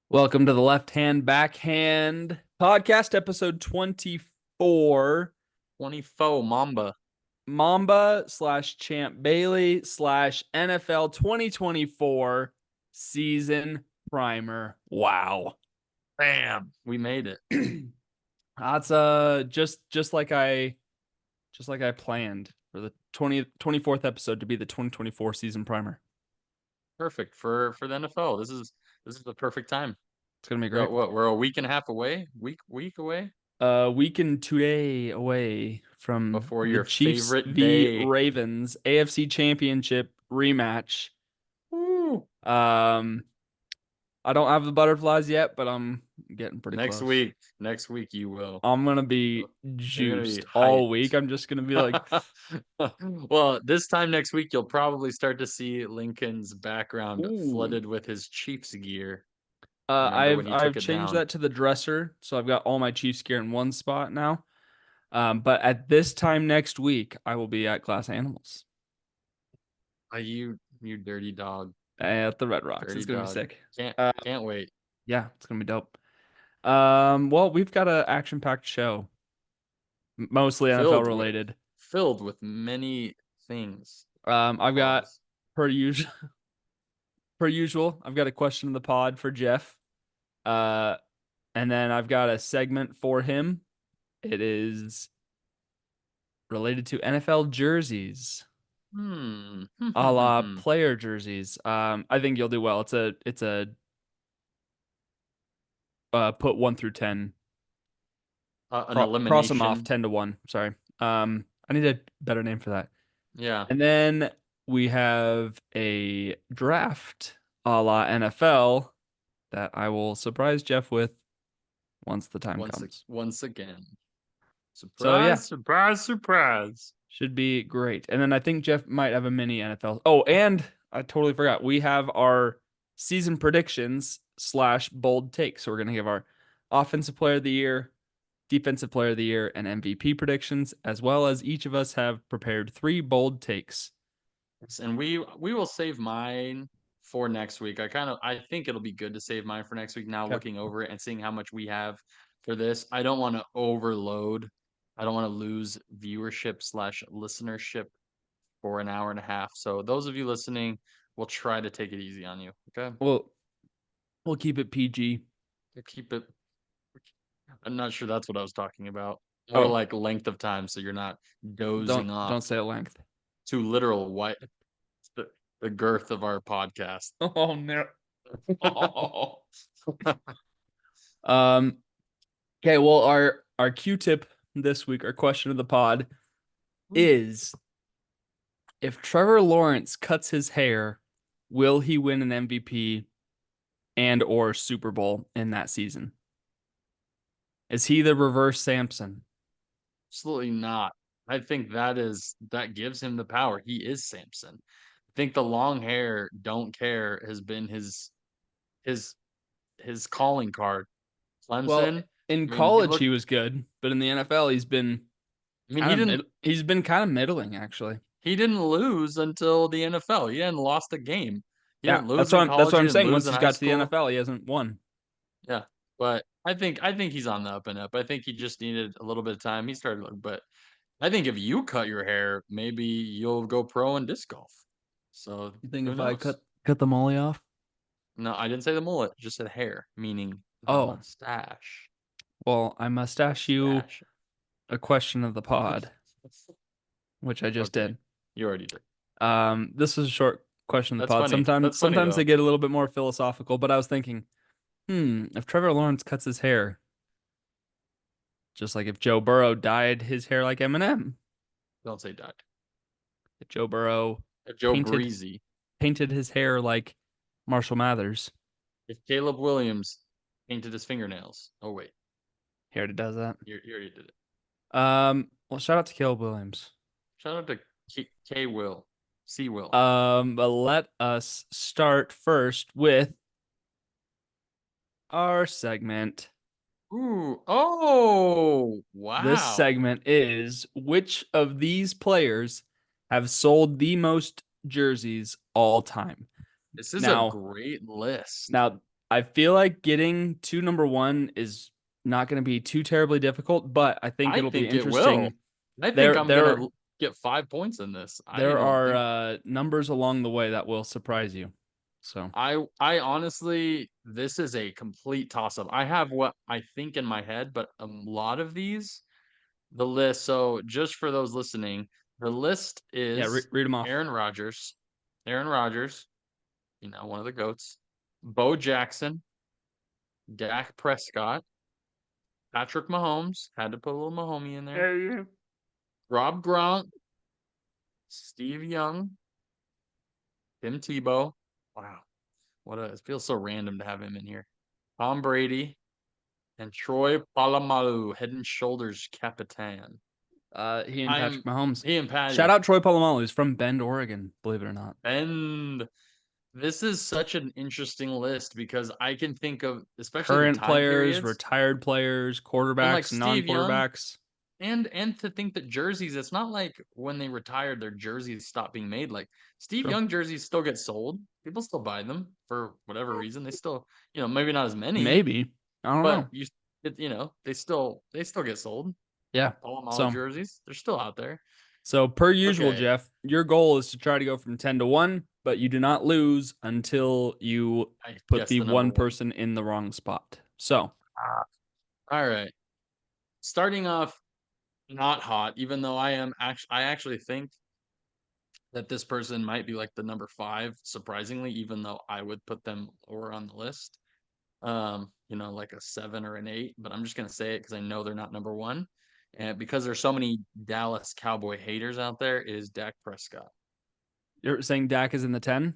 Welcome to the Left Hand Backhand podcast, episode 24. 24 Mamba. Mamba / Champ Bailey / NFL 2024 season primer. Wow. Bam. We made it. That's just like I planned for the 24th episode to be the 2024 season primer. Perfect for the NFL. This is the perfect time. It's gonna be great. We're a week and a half away? Week away? Week and 2 day away from Before the your Chiefs favorite v day. Ravens AFC Championship rematch. Woo. I don't have the butterflies yet, but I'm getting pretty Next close. Next week you will. I'm gonna be You're gonna be juiced all week. I'm just gonna be like, well, this time next week you'll probably start to see Lincoln's background ooh. flooded with his Chiefs gear. Remember when he I've took it changed down? that to the dresser, so I've got all my Chiefs gear in one spot now. But at this time next week, I will be at Glass Animals. You dirty dog. At the Red Rocks. Dirty It's gonna dog. be sick. Can't wait. Yeah, it's gonna be dope. Well, we've got an action-packed show, mostly NFL Filled with related. filled with many things. I've got Pause. per usual, I've got a question of the pod for Jeff. And then I've got a segment for him. It is related to NFL jerseys, a la player jerseys. I think you'll do well. It's a put 1 through 10. An Cross them off elimination. 10 to 1. Sorry. I need a better name for that. Yeah. And then we have a draft a la NFL that I will surprise Jeff with once the time comes. Once again. Surprise, So yeah, surprise, surprise. should be great. And then I think Jeff might have a mini NFL. Oh, and I totally forgot. We have our season predictions / bold takes. So we're going to give our offensive player of the year, defensive player of the year, and MVP predictions, as well as each of us have prepared 3 bold takes. And we will save mine for next week. I think it'll be good to save mine for next week now, looking over it and seeing how much we have for this. I don't want to overload. I don't want to lose viewership / listenership for an hour and a half. So those of you listening, we'll try to take it easy on you. Okay. We'll keep it PG. Keep it. I'm not sure that's what I was talking about. More like length of time, so you're not dozing off. Don't say length. Too literal. What the girth of our podcast. Oh no. Okay, well, our Q-tip this week, our question of the pod is, if Trevor Lawrence cuts his hair, will he win an MVP and or Super Bowl in that season? Is he the reverse Samson? Absolutely not. I think that gives him the power. He is Samson. I think the long hair, don't care, has been his calling card. Clemson. Well, in college he was good, but in the NFL he's been kind of middling actually. He didn't lose until the NFL. He hadn't lost a game. He didn't lose in college. That's what I'm saying. Once he's got to the NFL, he hasn't won. Yeah, but I think he's on the up and up. I think he just needed a little bit of time. He started, but I think if you cut your hair, maybe you'll go pro in disc golf. So you think if I cut the molly off? No, I didn't say the mullet. I just said hair, meaning the mustache. Well, I mustache you a question of the pod, which I just did. You already did. This is a short question of the pod. Funny. Sometimes they get a little bit more philosophical, but I was thinking, if Trevor Lawrence cuts his hair, just like if Joe Burrow dyed his hair like Eminem. Don't say dyed. If Joe Burrow painted his hair like Marshall Mathers. If Caleb Williams painted his fingernails. Oh wait. He already does that. You already did it. Well, shout out to Caleb Williams. Shout out to K Will. C Will. But let us start first with our segment. Ooh, oh, wow. This segment is, which of these players have sold the most jerseys all time? This is a great list. Now, I feel like getting to number one is not going to be too terribly difficult, but I think I it'll be think it will. interesting. I think There, I'm gonna there, get 5 points in this. I there don't are think numbers along the way that will surprise you. So I honestly, this is a complete toss up. I have what I think in my head, but a lot of these, the list. So just for those listening, the list yeah, is read them off. Aaron Rodgers, Aaron Rodgers, one of the goats, Bo Jackson, Dak Prescott, Patrick Mahomes, had to put a little Mahomie in there, Yeah. Rob Gronk, Steve Young, Tim Tebow. Wow, it feels so random to have him in here. Tom Brady and Troy Polamalu, Head and Shoulders Capitan. He and Patrick I'm Mahomes. he and Shout Patty. out Troy Polamalu. He's from Bend, Oregon. Believe it or not. And this is such an interesting list because I can think of especially the Current time players, periods retired players, and like quarterbacks, Steve Young non-quarterbacks. and to think that jerseys, it's not like when they retired their jerseys stopped being made. Like Steve True. Young jerseys still get sold. People still buy them for whatever reason. They still, maybe not as many, Maybe. I don't but know. they still get sold. Yeah. All So jerseys, they're still out there. per usual, Okay, Jeff, your goal is to try to go from 10 to 1, but you do not lose until you I put guess the the number one one. person in the wrong spot. So, Ah, all right. Starting off not hot, even though I actually think that this person might be like the number five, surprisingly, even though I would put them lower on the list. Like a 7 or an 8, but I'm just gonna say it because I know they're not number one. And because there's so many Dallas Cowboy haters out there, is Dak Prescott. you're saying Dak is in the 10?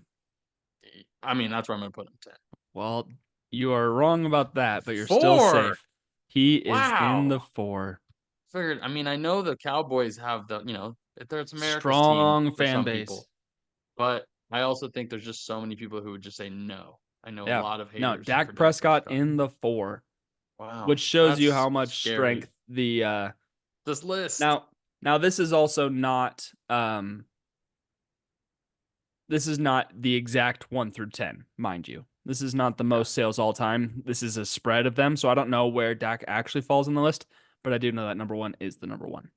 I mean, that's where I'm gonna put him 10. Well, you are wrong about that, but you're still 4. safe. He is in Wow. the 4. Figured. I mean, I know the Cowboys have it's America's team Strong for fan some base. people, but I also think there's just so many people who would just say no. I know a Yeah. lot of No, haters for Dak Dak Prescott Prescott. in the 4, which Wow, shows you how that's much scary. strength the This list. now this is also not this is not the exact 1 through 10, mind you. This is not the Yeah, most sales all time. This is a spread of them, so I don't know where Dak actually falls in the list, but I do know that number 1 is the number 1.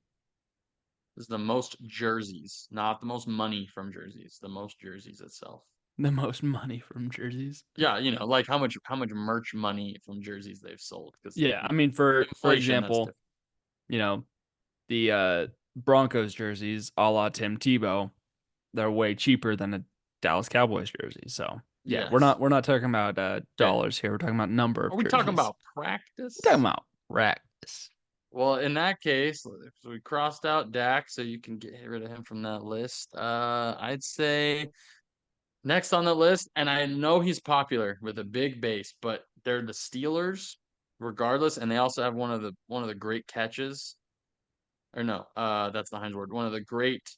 this is the most jerseys, not the most money from jerseys. The most jerseys itself. The most money from jerseys. Yeah, like how much merch money from jerseys they've sold because Yeah, I mean for inflation, that's example, different. you know, the Broncos jerseys a la Tim Tebow, they're way cheaper than a Dallas Cowboys jersey. So yeah, we're Yes. not we're not talking about Okay. dollars here. We're talking about number Are of we talking jerseys. about We're talking practice? about practice. Well, in that case, so we crossed out Dak, so you can get rid of him from that list. I'd say next on the list, and I know he's popular with a big base, but they're the Steelers, regardless, and they also have one of the great catches. Or no, that's the Heinz word. One of the great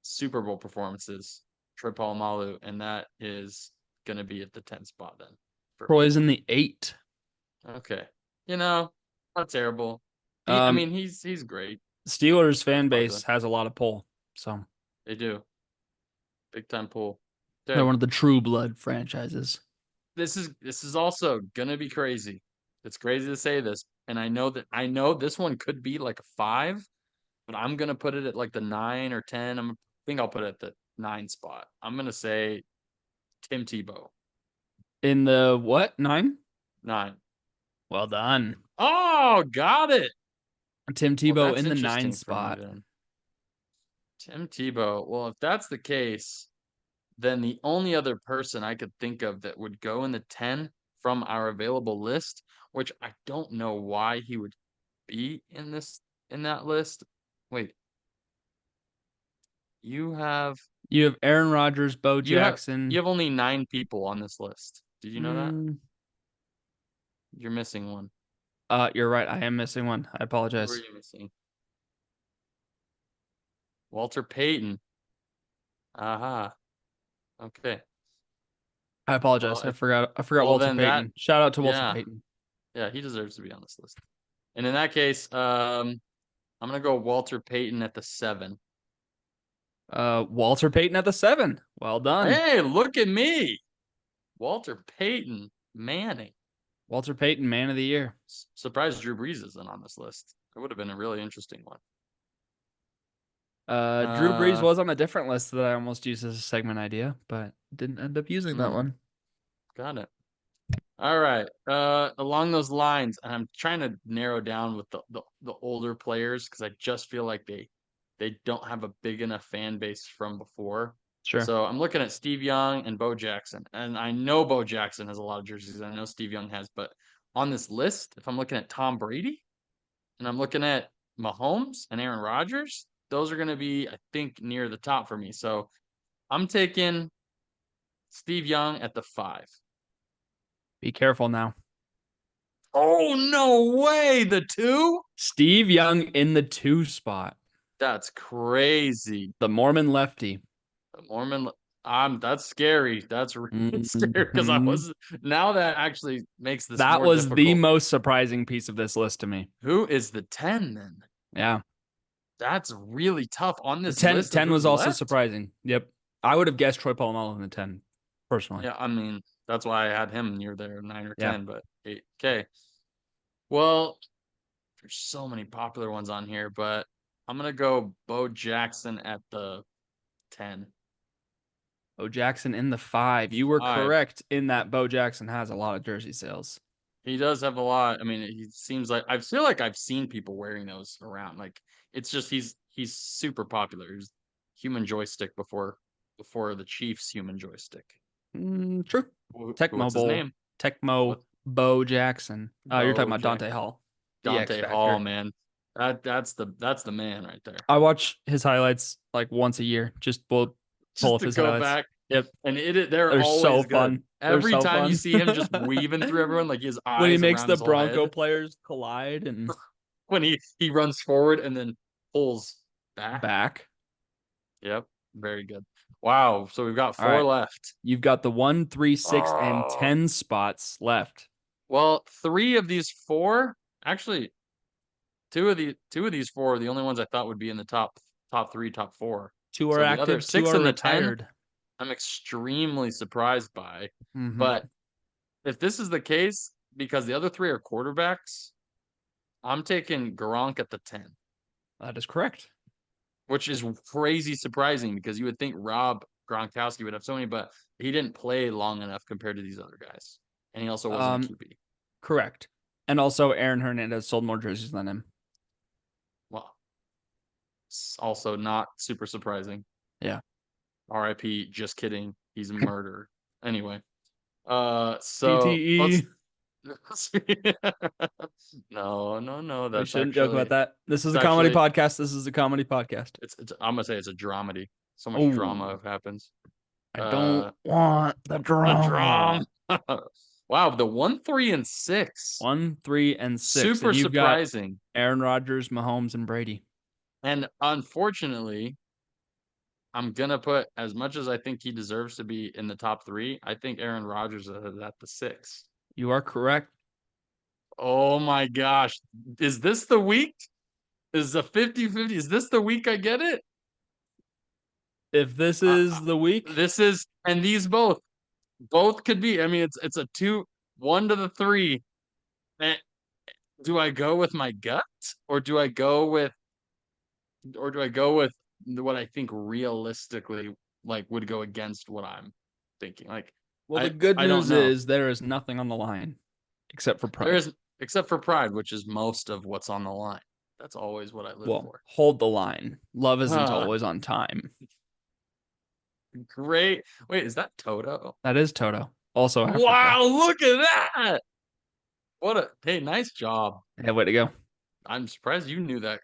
Super Bowl performances, Troy Polamalu, and that is gonna be at the 10th spot then for me. Troy's in the 8. Okay, not terrible. I Um, mean, he's great. Steelers fan base Popular. has a lot of pull, so They do big time pull. they're Okay, one of the true blood franchises. this is also gonna be crazy. It's crazy to say this, and I know this one could be like a 5, but I'm gonna put it at like the 9 or 10. I think I'll put it at the 9 spot. I'm gonna say Tim Tebow. In the what? 9? 9. Well done. Oh, got it. Tim Well, Tebow that's in the 9 interesting for me spot. then. Tim Tebow. Well, if that's the case, then the only other person I could think of that would go in the 10 from our available list, which I don't know why he would be in that list. Wait, you have You have Aaron Rodgers, Bo you have you Jackson. have only 9 people on this list. Did you know that? Mm, You're missing one. you're right. I am missing one. I Who are apologize. you missing? Walter Payton. Aha. Okay. I Well, apologize. I if forgot. I forgot well Walter then that Payton. Shout out to Walter yeah. Payton. Yeah, he deserves to be on this list. And in that case, I'm gonna go Walter Payton at the 7. Walter Payton at the 7. Well done. Hey, look at me. Walter Payton. Manning. Walter Payton, Man of the Year. Surprised Drew Brees isn't on this list. It would have been a really interesting one. Drew Brees Uh, was on a different list that I almost used as a segment idea, but didn't end up using that one. Got it. All right. Along those lines, and I'm trying to narrow down with the older players because I just feel like they don't have a big enough fan base from before. Sure. So I'm looking at Steve Young and Bo Jackson, and I know Bo Jackson has a lot of jerseys. I know Steve Young has, but on this list, if I'm looking at Tom Brady and I'm looking at Mahomes and Aaron Rodgers, those are going to be, I think, near the top for me. So I'm taking Steve Young at the 5. Be careful now. Oh, no way. The 2? Steve Young in the 2 spot. That's crazy. The Mormon lefty. The Mormon. That's scary. That's really scary because Mhm. now that actually makes this That more was the difficult. most surprising piece of this list to me. Who is the 10 then? Yeah. That's really tough on The this 10, list of 10 who's was also left. surprising. Yep. I would have guessed Troy Polamalu in the 10, personally. Yeah, I mean, that's why I had him near there, 9 or Yeah. 10, but 8. Okay. Well, there's so many popular ones on here, but I'm gonna go Bo Jackson at the 10. Bo Jackson in the 5. You were 5. correct in that Bo Jackson has a lot of jersey sales. He does have a lot. I mean, he seems like I feel like I've seen people wearing those around. Like it's just he's super popular. He's human joystick before the Chiefs human joystick. True. Tecmo What's his Bowl. name? Tecmo What Bo Jackson. You're talking Bo about Jack Dante Hall, the X Dante Hall, Factor. man. That's the man right there. I watch his highlights like once a year. Just pull Just up to his go highlights. back Yep. and they're They're so always good. fun. They're Every so time you fun. see him just weaving through everyone, like his When he eyes makes around the his whole Bronco head. players collide and When he runs forward and then pulls back. back. Yep, very good. Wow, so we've got All 4 right. left. You've got the 1, 3, 6, and Oh, 10 spots left. well, 3 of these 4, actually, two of these 4 are the only ones I thought would be in the top 3, top 4. 2 are So the other active, 2 6 are and the 10, retired. I'm extremely surprised by. Mm-hmm. But if this is the case, because the other 3 are quarterbacks, I'm taking Gronk at the 10, That is correct. which is crazy surprising because you would think Rob Gronkowski would have so many, but he didn't play long enough compared to these other guys. And he also wasn't a QB. Correct. And also, Aaron Hernandez sold more jerseys than him. Well, it's also not super surprising. Yeah. RIP, just kidding. He's a murderer. Anyway. So let's CTE. no, We that's shouldn't joke about actually that. This is it's a comedy actually podcast. This is a comedy podcast. it's I'm gonna say it's a dramedy. So much drama Oh, happens. I don't Uh want the the drama. drama. Wow, the 1, 3, and 6. 1, 3, and 6. Super And you've got surprising. Aaron Rodgers, Mahomes, and Brady. And unfortunately, I'm gonna put as much as I think he deserves to be in the top 3. I think Aaron Rodgers is at the 6. You are correct. Oh my gosh. Is this the week? Is the 50-50? Is this the week I get it? If this is the week, This is, and these both could be. I mean, it's a 2, 1 to the 3. And do I go with my gut or do I go with what I think realistically like would go against what I'm thinking? Like well, the I good I don't news know. is there is nothing on the line except for There pride. is except for pride, which is most of what's on the line. That's always what I live Well, for. hold the line. Love isn't Ah, always on time. great. Wait, is that Toto? That is Toto. Also Africa. Wow, look at that. Hey, nice job. Yeah, way to go. I'm surprised you knew that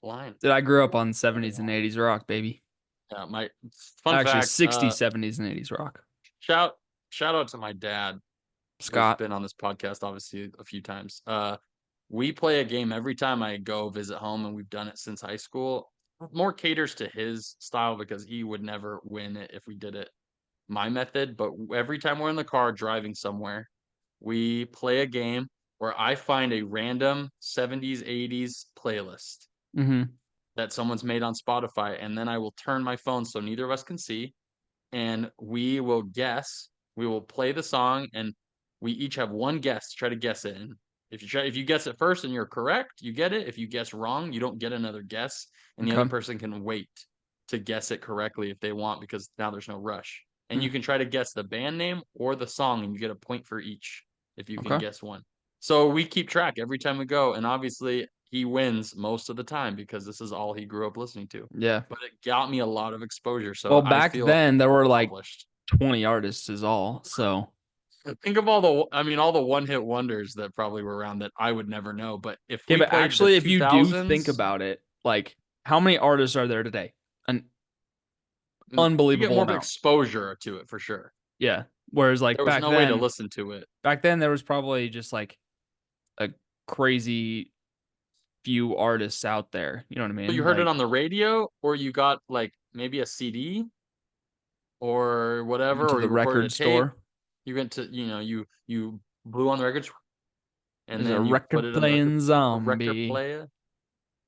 line. Did I grew up on 70s and 80s rock, baby. Yeah, my fun Actually, fact, 60s, 70s, and 80s rock. shout out to my dad, who's Scott. been on this podcast obviously a few times. We play a game every time I go visit home, and we've done it since high school. More caters to his style because he would never win it if we did it my method. But every time we're in the car driving somewhere, we play a game where I find a random 70s, 80s playlist Mm-hmm. that someone's made on Spotify, and then I will turn my phone so neither of us can see, and we will guess. We will play the song, and We each have one guess to try to guess it. And if you guess it first and you're correct, you get it. If you guess wrong, you don't get another guess, and the other Okay. person can wait to guess it correctly if they want, because now there's no rush. And you Mm, can try to guess the band name or the song, and you get a point for each if you can okay. guess one. So we keep track every time we go, and obviously he wins most of the time because this is all he grew up listening to. Yeah. But it got me a lot of exposure, Well, so I back feel then there were like accomplished. 20 artists is all. So Think of all the one-hit wonders that probably were around that I would never know. But if yeah, we but played the actually if you do think 2000s, about it, like how many artists are there today? An you get unbelievable more amount. exposure to it for sure. Yeah. Whereas like There was no way to listen to it. back then there was probably just like a crazy few artists out there. You know what I So you mean? heard it Like on the radio, or you got like maybe a CD or went whatever, to or the you recorded a record tape. store. You went to, you blew on the records, and There's a then you put record it on the record, playing a record zombie. player.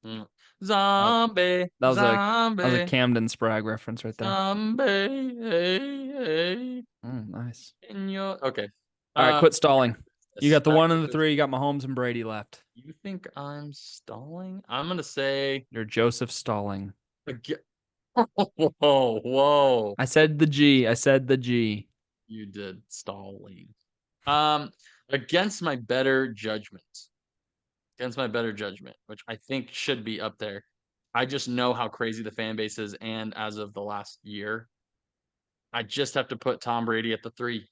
Mm. Oh, Zombie, that was a zombie, Camden Sprague reference right there. zombie, hey, hey, Nice. in your okay. All right, quit stalling. You got the I one and think the this. three. You got Mahomes and Brady left. You think I'm stalling? I'm gonna say. You're Joseph Stalling. Whoa, whoa! I said the G. I said the G. You did stalling. Um, against my better judgment. Against my better judgment, which I think should be up there. I just know how crazy the fan base is, and as of the last year, I just have to put Tom Brady at the 3.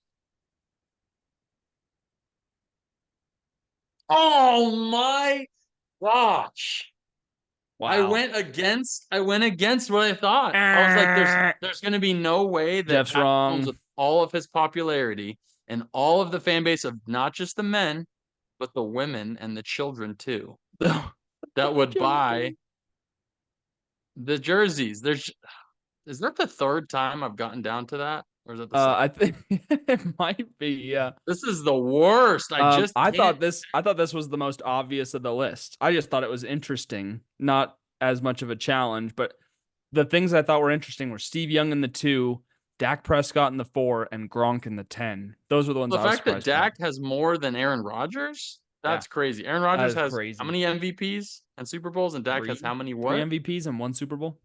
Oh my gosh. Wow. I went against what I thought. I was like, there's gonna be no way that Jeff's Patrick Mahomes, wrong. with all of his popularity and all of the fan base of not just the men, but the women and the children too, that would buy Children. the jerseys. Is that the third time I've gotten down to that? Or is that the second? I think it might be. Yeah. This is the worst. I just can't. I thought this was the most obvious of the list. I just thought it was interesting, not as much of a challenge, but the things I thought were interesting were Steve Young in the 2, Dak Prescott in the 4, and Gronk in the 10. Those were the ones The I was fact that surprised by. Dak has more than Aaron Rodgers, Yeah, that's crazy. Aaron that Rodgers is has how crazy. many MVPs and Super Bowls, and Dak has Three, how many three what? MVPs and one Super Bowl.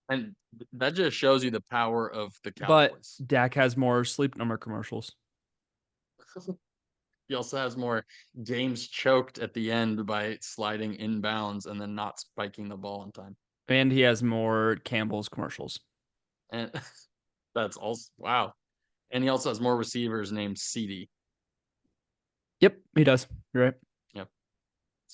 And that just shows you the power of the But Cowboys. Dak has more Sleep Number commercials. He also has more games choked at the end by sliding inbounds and then not spiking the ball in time. And he has more Campbell's commercials. And that's also wow. And he also has more receivers named CD. Yep, he does. You're right. Yep.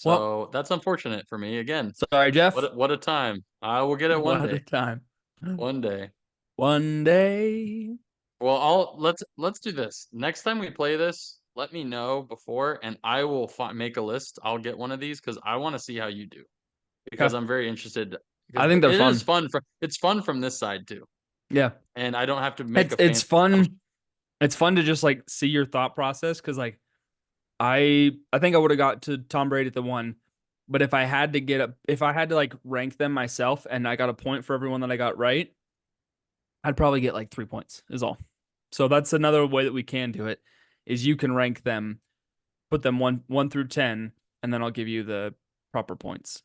Well, So that's unfortunate for me. Again, sorry, Jeff. what a time. I will get it one What a day. time. One day. One day. Well, let's do this. Next time we play this, let me know before, and I will make a list. I'll get one of these because I want to see how you do, because Okay. I'm very interested. I Because think they're it is fun. fun from it's fun from this side too, Yeah. and I don't have to make It's a it's fancy assumption. fun. It's fun to just like see your thought process because like I think I would have got to Tom Brady at the 1, but if I had to like rank them myself and I got a point for everyone that I got right, I'd probably get like 3 points is all. So that's another way that we can do it is you can rank them, put them one through 10, and then I'll give you the proper points.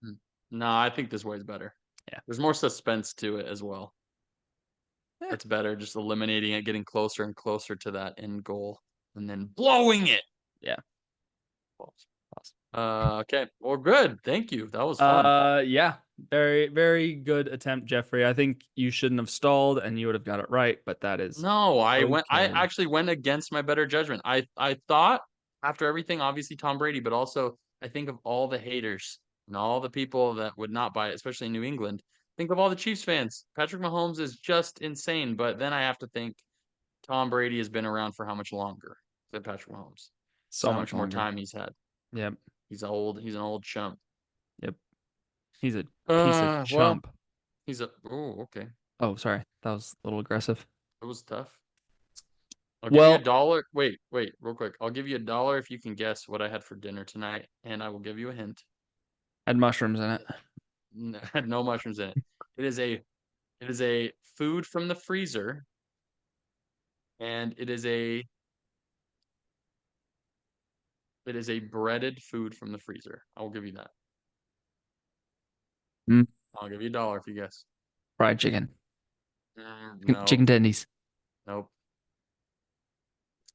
Hmm. No, I think this way is better. Yeah. There's more suspense to it as well. Yeah. It's better just eliminating it, getting closer and closer to that end goal, and then blowing it. Yeah. Okay. Well, good. Thank you. That was fun. Yeah. Very, very good attempt, Jeffrey. I think you shouldn't have stalled and you would have got it right, but that is No, I okay. actually went against my better judgment. I thought after everything, obviously Tom Brady, but also I think of all the haters and all the people that would not buy it, especially in New England. Think of all the Chiefs fans. Patrick Mahomes is just insane, but then I have to think Tom Brady has been around for how much longer than Patrick Mahomes? So So how much much more longer. time he's had. Yep. He's old. He's an old chump. Yep. He's a piece of Well, chump. he's a. Oh, okay. Oh, sorry. That was a little aggressive. It was tough. I'll give you a Well, dollar. Wait, real quick. I'll give you a dollar if you can guess what I had for dinner tonight, and I will give you a hint. had mushrooms in it. Had no mushrooms in it. It is a food from the freezer, and it is a It is a breaded food from the freezer. I will give you that. Mm, I'll give you $1 if you guess. fried chicken. No, Chicken tendies. nope.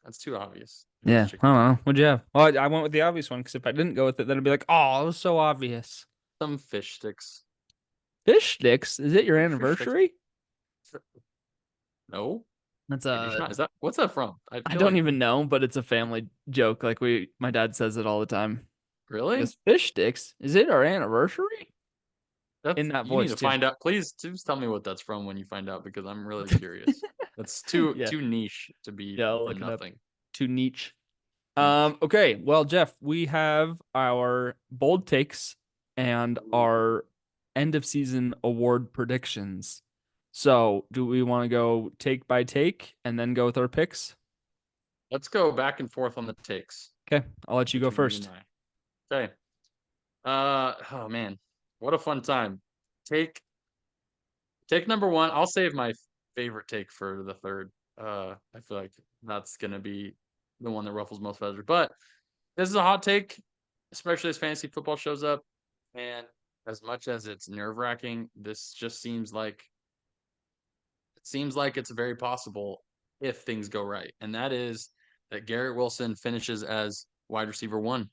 That's too obvious. It is Yeah, I chicken don't know. tenders. What'd you have? Well, I went with the obvious one because if I didn't go with it, then it'd be like, oh, it was so obvious. Some fish sticks. Fish sticks? Is it your Fish sticks. anniversary? No. That's Are you sure? Is that what's that from? I I feel don't like even know, but it's a family joke. Like my dad says it all the time. He really? goes, fish sticks? Is it our anniversary? That's In that you need voice to too. find out. Please tell me what that's from when you find out because I'm really curious. That's too Yeah, too niche to be yeah, I'll from look it up. nothing. Too niche. Niche. Okay. Well, Jeff, we have our bold takes and Ooh. our end of season award predictions. So, do we want to go take by take and then go with our picks? Let's go back and forth on the takes Okay, I'll let you go between you and first. I. Okay. Oh man, what a fun time. Take take number one. I'll save my favorite take for the third. I feel like that's gonna be the one that ruffles most feathers. But this is a hot take, especially as fantasy football shows up. And as much as it's nerve wracking, this just seems like it's very possible if things go right. And that is that Garrett Wilson finishes as wide receiver one.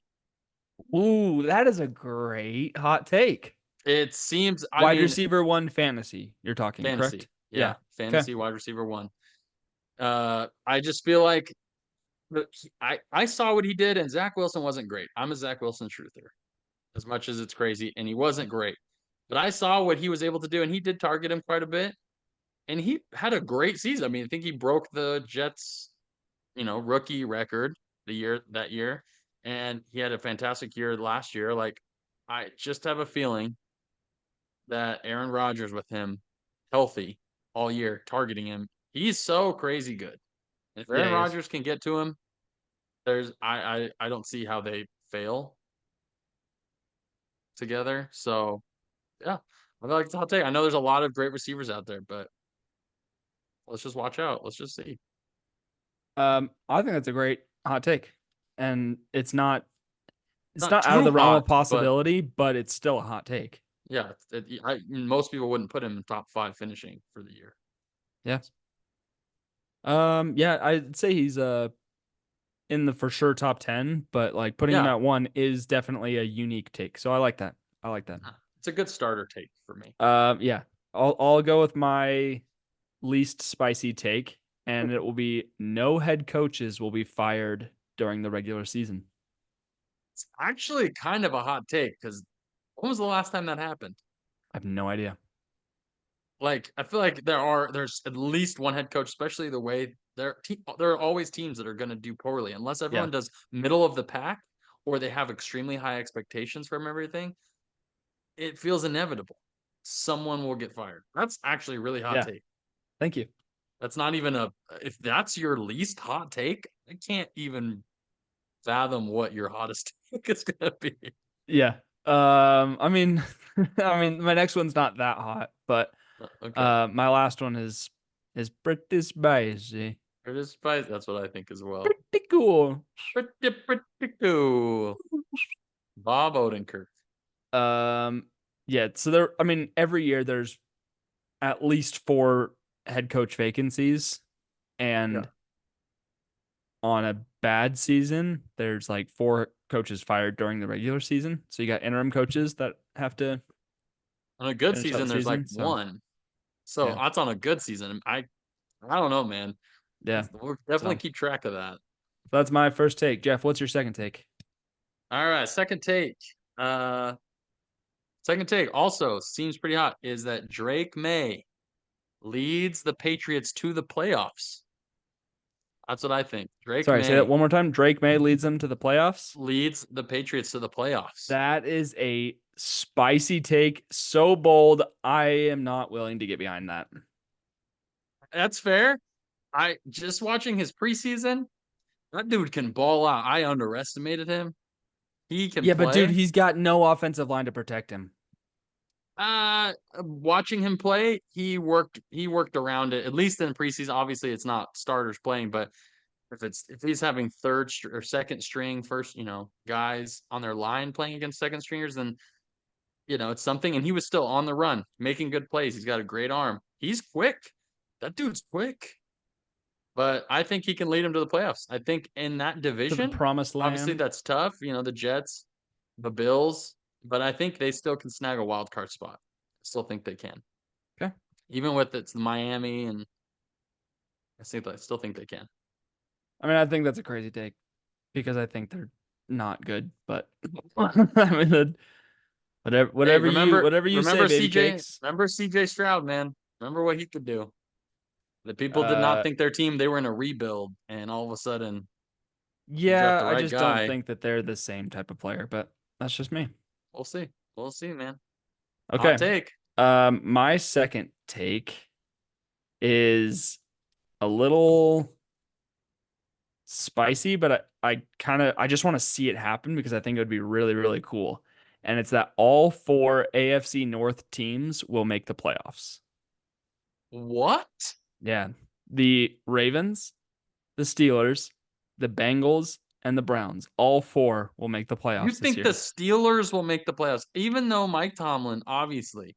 Ooh, that is a great hot take. It seems, I Wide mean, receiver one fantasy, you're talking, correct? fantasy. Yeah. Yeah, Okay. fantasy wide receiver one. I just feel like I saw what he did, and Zach Wilson wasn't great. I'm a Zach Wilson truther, as much as it's crazy, and he wasn't great. But I saw what he was able to do, and he did target him quite a bit, and he had a great season. I mean, I think he broke the Jets, rookie record that year, and he had a fantastic year last year. Like, I just have a feeling that Aaron Rodgers with him healthy all year, targeting him, he's so crazy good. If Yeah, Aaron he is. Rodgers can get to him, I don't see how they fail together. So yeah, I feel like it's a hot take. I know there's a lot of great receivers out there, but let's just watch out. Let's just see. I think that's a great hot take. And it's Not not out of too the realm hot, of but possibility, but it's still a hot take. yeah, most people wouldn't put him in top five finishing for the year. Yeah. Yeah, I'd say he's in the for sure top 10, but like putting him Yeah, at one is definitely a unique take. So I like that. I like that. it's a good starter take for me. Yeah. I'll go with my least spicy take, and it will be no head coaches will be fired during the regular season. It's actually kind of a hot take because when was the last time that happened? I have no idea. Like, I feel like there's at least one head coach, especially the way there are always teams that are going to do poorly unless Yeah. everyone does middle of the pack or they have extremely high expectations from everything. It feels inevitable. Someone will get fired. That's actually a really hot Yeah. take. Thank you. That's not even if that's your least hot take, I can't even fathom what your hottest take is going to be. Yeah. I mean, I mean, my next one's not that hot, but Okay. my last one is pretty spicy. It is spicy. That's what I think as well. Pretty cool. Pretty cool. Bob Odenkirk. Um, yeah. So there, I mean, every year there's at least four head coach vacancies, Yeah. and on a bad season, there's like four coaches fired during the regular season. So you got interim coaches that have to On a good finish out the season, there's like season. So one. So yeah, that's on a good season. I don't know, man. yeah. We'll definitely So keep track of that. that's my first take. Jeff, what's your second take? All right, second take. Uh Second take also seems pretty hot is that Drake May leads the Patriots to the playoffs. That's what I think. Drake Sorry, say that May one more time. Drake May leads them to the playoffs. leads the Patriots to the playoffs. That is a spicy take. So bold. I am not willing to get behind that. That's fair. I just watching his preseason, that dude can ball out. I underestimated him. He can Yeah, but dude, play. he's got no offensive line to protect him. Watching him play, he worked around it. At least in preseason, obviously it's not starters playing, but if he's having or second string first, guys on their line playing against second stringers, then it's something. And he was still on the run, making good plays. He's got a great arm. He's quick. That dude's quick. But I think he can lead him to the playoffs. I think in that To the division, promised obviously land. that's tough. The Jets, the Bills, but I think they still can snag a wild card spot. I still think they can. Okay. Even with it's Miami, and I still think they can. I mean, I think that's a crazy take because I think they're not good, but I mean, whatever, Hey, whatever you say, baby cakes. Remember CJ Stroud, man. Remember what he could do. The people did not Uh, think their team, they were in a rebuild, and all of a sudden you draft yeah, the I right just don't guy. think that they're the same type of player, but that's just me. We'll see. We'll see, man. Hot Okay. take. My second take is a little spicy, but I just want to see it happen because I think it would be really, really cool. And it's that all four AFC North teams will make the playoffs. What? Yeah. The Ravens, the Steelers, the Bengals, and the Browns. All four will make the You playoffs this think the year. Steelers will make the playoffs, even though Mike Tomlin obviously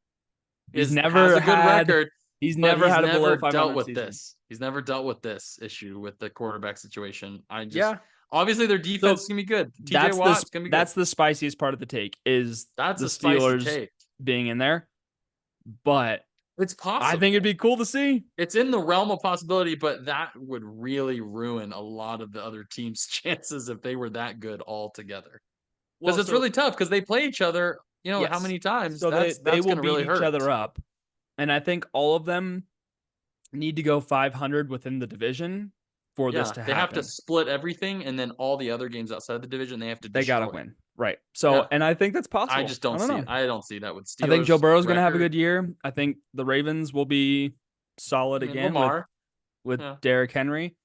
He's has never a good had record, he's but never he's had a below never dealt 500 with season. this. He's never dealt with this issue with the quarterback situation. Yeah. Obviously their defense So is gonna be good. TJ Watt's gonna be good. that's the spiciest part of the take is That's the a spicy Steelers take. being in there. But It's I think it'd possible. be cool to see. It's in the realm of possibility, but that would really ruin a lot of the other teams' chances if they were that good all together. Because Well, it's so really tough because they play each other, how yes. many times? So they That's will gonna beat really each hurt. other up. And I think all of them need to go 500 within the division for this Yeah, to they have to happen. split everything, and then all the other games outside the division they have to They got to destroy. win. Right. So, Yeah, and I think that's I possible. just I don't don't see. know. I don't see that with I think Joe Steelers Burrow's going to have a record. good year. I think the Ravens will be I solid mean, again Lamar. with Yeah, Derrick Henry.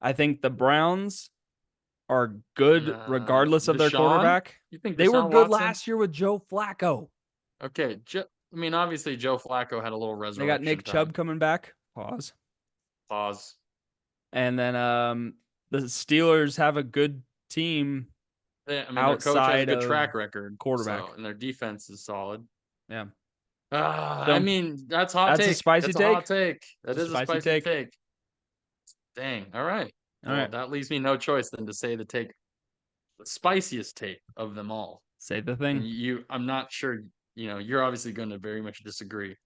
I think the Browns are good regardless of their Deshaun. quarterback. You think They were Deshaun good Watson? last year with Joe Flacco. Okay, I mean, obviously Joe Flacco had a little They got resurrection Nick time. Chubb coming back. Pause. Pause. And then the Steelers have a good team I mean, their coach has a outside good of track record, quarterback. and their defense is solid. Yeah. I So mean, that's hot that's a take. spicy That's a hot take. take. It's That a is a spicy spicy take. take. Dang. All right. All Well, right. that leaves me no choice than to say the spiciest take of them all. Say the And thing. I'm not sure, you're obviously going to very much disagree.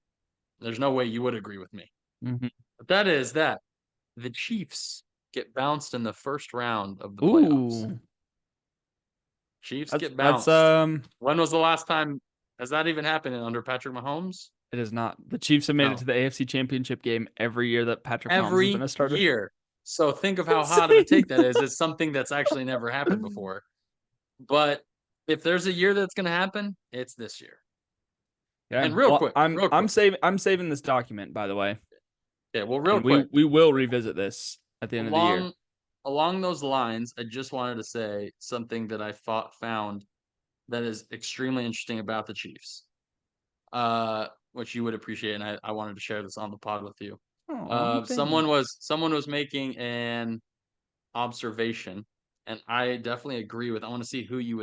There's no way you would agree with me. Mm-hmm. But that is that the Chiefs get bounced in the first round of the playoffs. Ooh. Chiefs That's get that's bounced. When was the last time has that even happened under Patrick Mahomes? it is not. The Chiefs have made it No. to the AFC Championship game every year that Patrick Mahomes has been Every a starter. year. So think of how It's hot of a take that insane. is. It's something that's actually never happened before. But if there's a year that's going to happen, it's this year. Yeah. And Well, real quick. I'm saving this document, by the way. Yeah, well, real And quick. we will revisit this at the end of the year. Along those lines, I just wanted to say something that I found that is extremely interesting about the Chiefs, which you would appreciate, and I wanted to share this on the pod with you. Oh, Someone was making an observation, and I definitely agree with. I want to see who you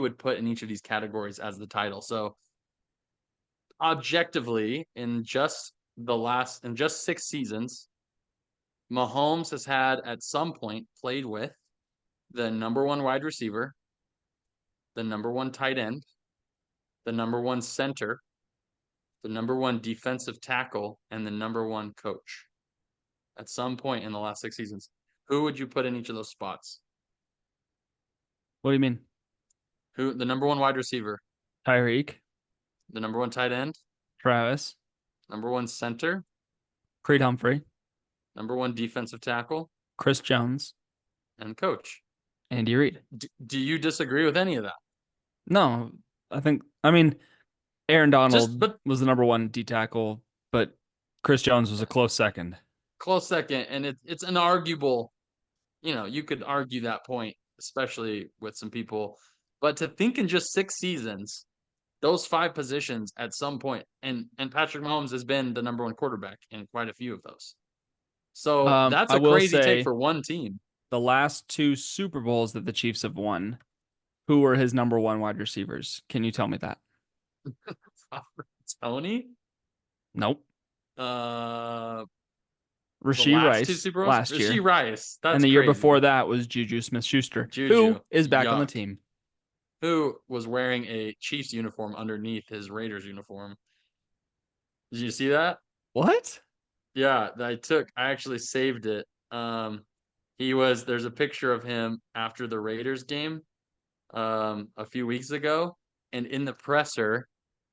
would put in each of these categories as the title. So objectively, in just 6 seasons, Mahomes has had at some point played with the number one wide receiver, the number one tight end, the number one center, the number one defensive tackle, and the number one coach. At some point in the last 6 seasons, who would you put in each of those spots? what do you mean? Who the number one wide receiver, Tyreek, the number one tight end, Travis, number one center, Creed Humphrey, number one defensive tackle, Chris Jones, and coach. Andy Reid. Do you disagree with any of that? No, I mean, Aaron Just Donald but was the number one D tackle, but Chris Jones was a close second. close second, and it's an arguable. You could argue that point, especially with some people. But to think in just 6 seasons, those five positions at some point, and Patrick Mahomes has been the number one quarterback in quite a few of those. So that's I a will crazy take say for one team. the last two Super Bowls that the Chiefs have won, who were his number one wide receivers? Can you tell me that? Tony? Nope. Uh, the Rasheed last two Rice Super Bowls? last Rasheed year. Rice. And That's the year before crazy. that was Juju Smith-Schuster, Juju. who is back on the Yuck. team. Who was wearing a Chiefs uniform underneath his Raiders uniform. Did you see that? What? Yeah, I actually saved it. There's a picture of him after the Raiders game a few weeks ago, and in the presser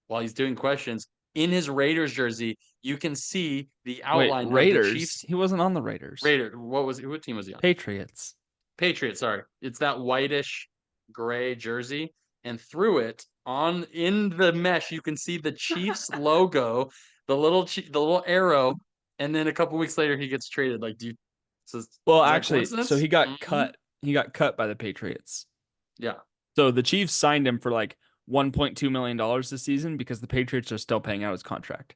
while he's doing questions in his Raiders jersey, you can see the Wait, outline of the Raiders? Chiefs. He wasn't on the Raiders. What team was he on? Patriots. Patriots, sorry. It's that whitish gray jersey, and through it on in the mesh you can see the Chiefs logo, the little arrow, and then a couple weeks later he gets traded. Like, is Well, that actually, so coincidence? he got cut. He got cut by the Patriots. Yeah. So the Chiefs signed him for like $1.2 million this season because the Patriots are still paying out his contract.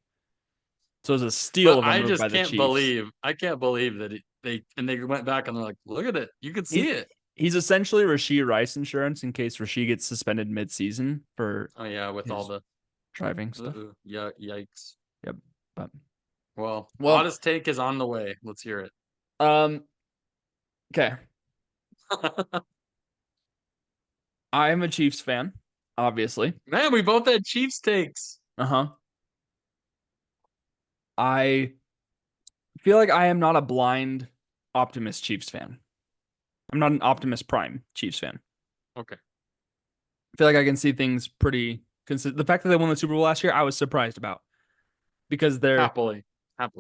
So it was a steal But of a move by the Chiefs. I can't believe that they went back and they're like, look at it. You can see it. He's essentially Rasheed Rice insurance in case Rasheed gets suspended mid-season for Oh yeah, with all his the driving stuff. yeah, yikes. Yep. But Well, hottest take is on the way. Let's hear it. Okay. I am a Chiefs fan, obviously. Man, we both had Chiefs takes. Uh-huh. I feel like I am not a blind Optimist Chiefs fan. I'm not an Optimus Prime Chiefs fan. Okay. I feel like I can see things pretty consistent. The fact that they won the Super Bowl last year, I was surprised about because Happily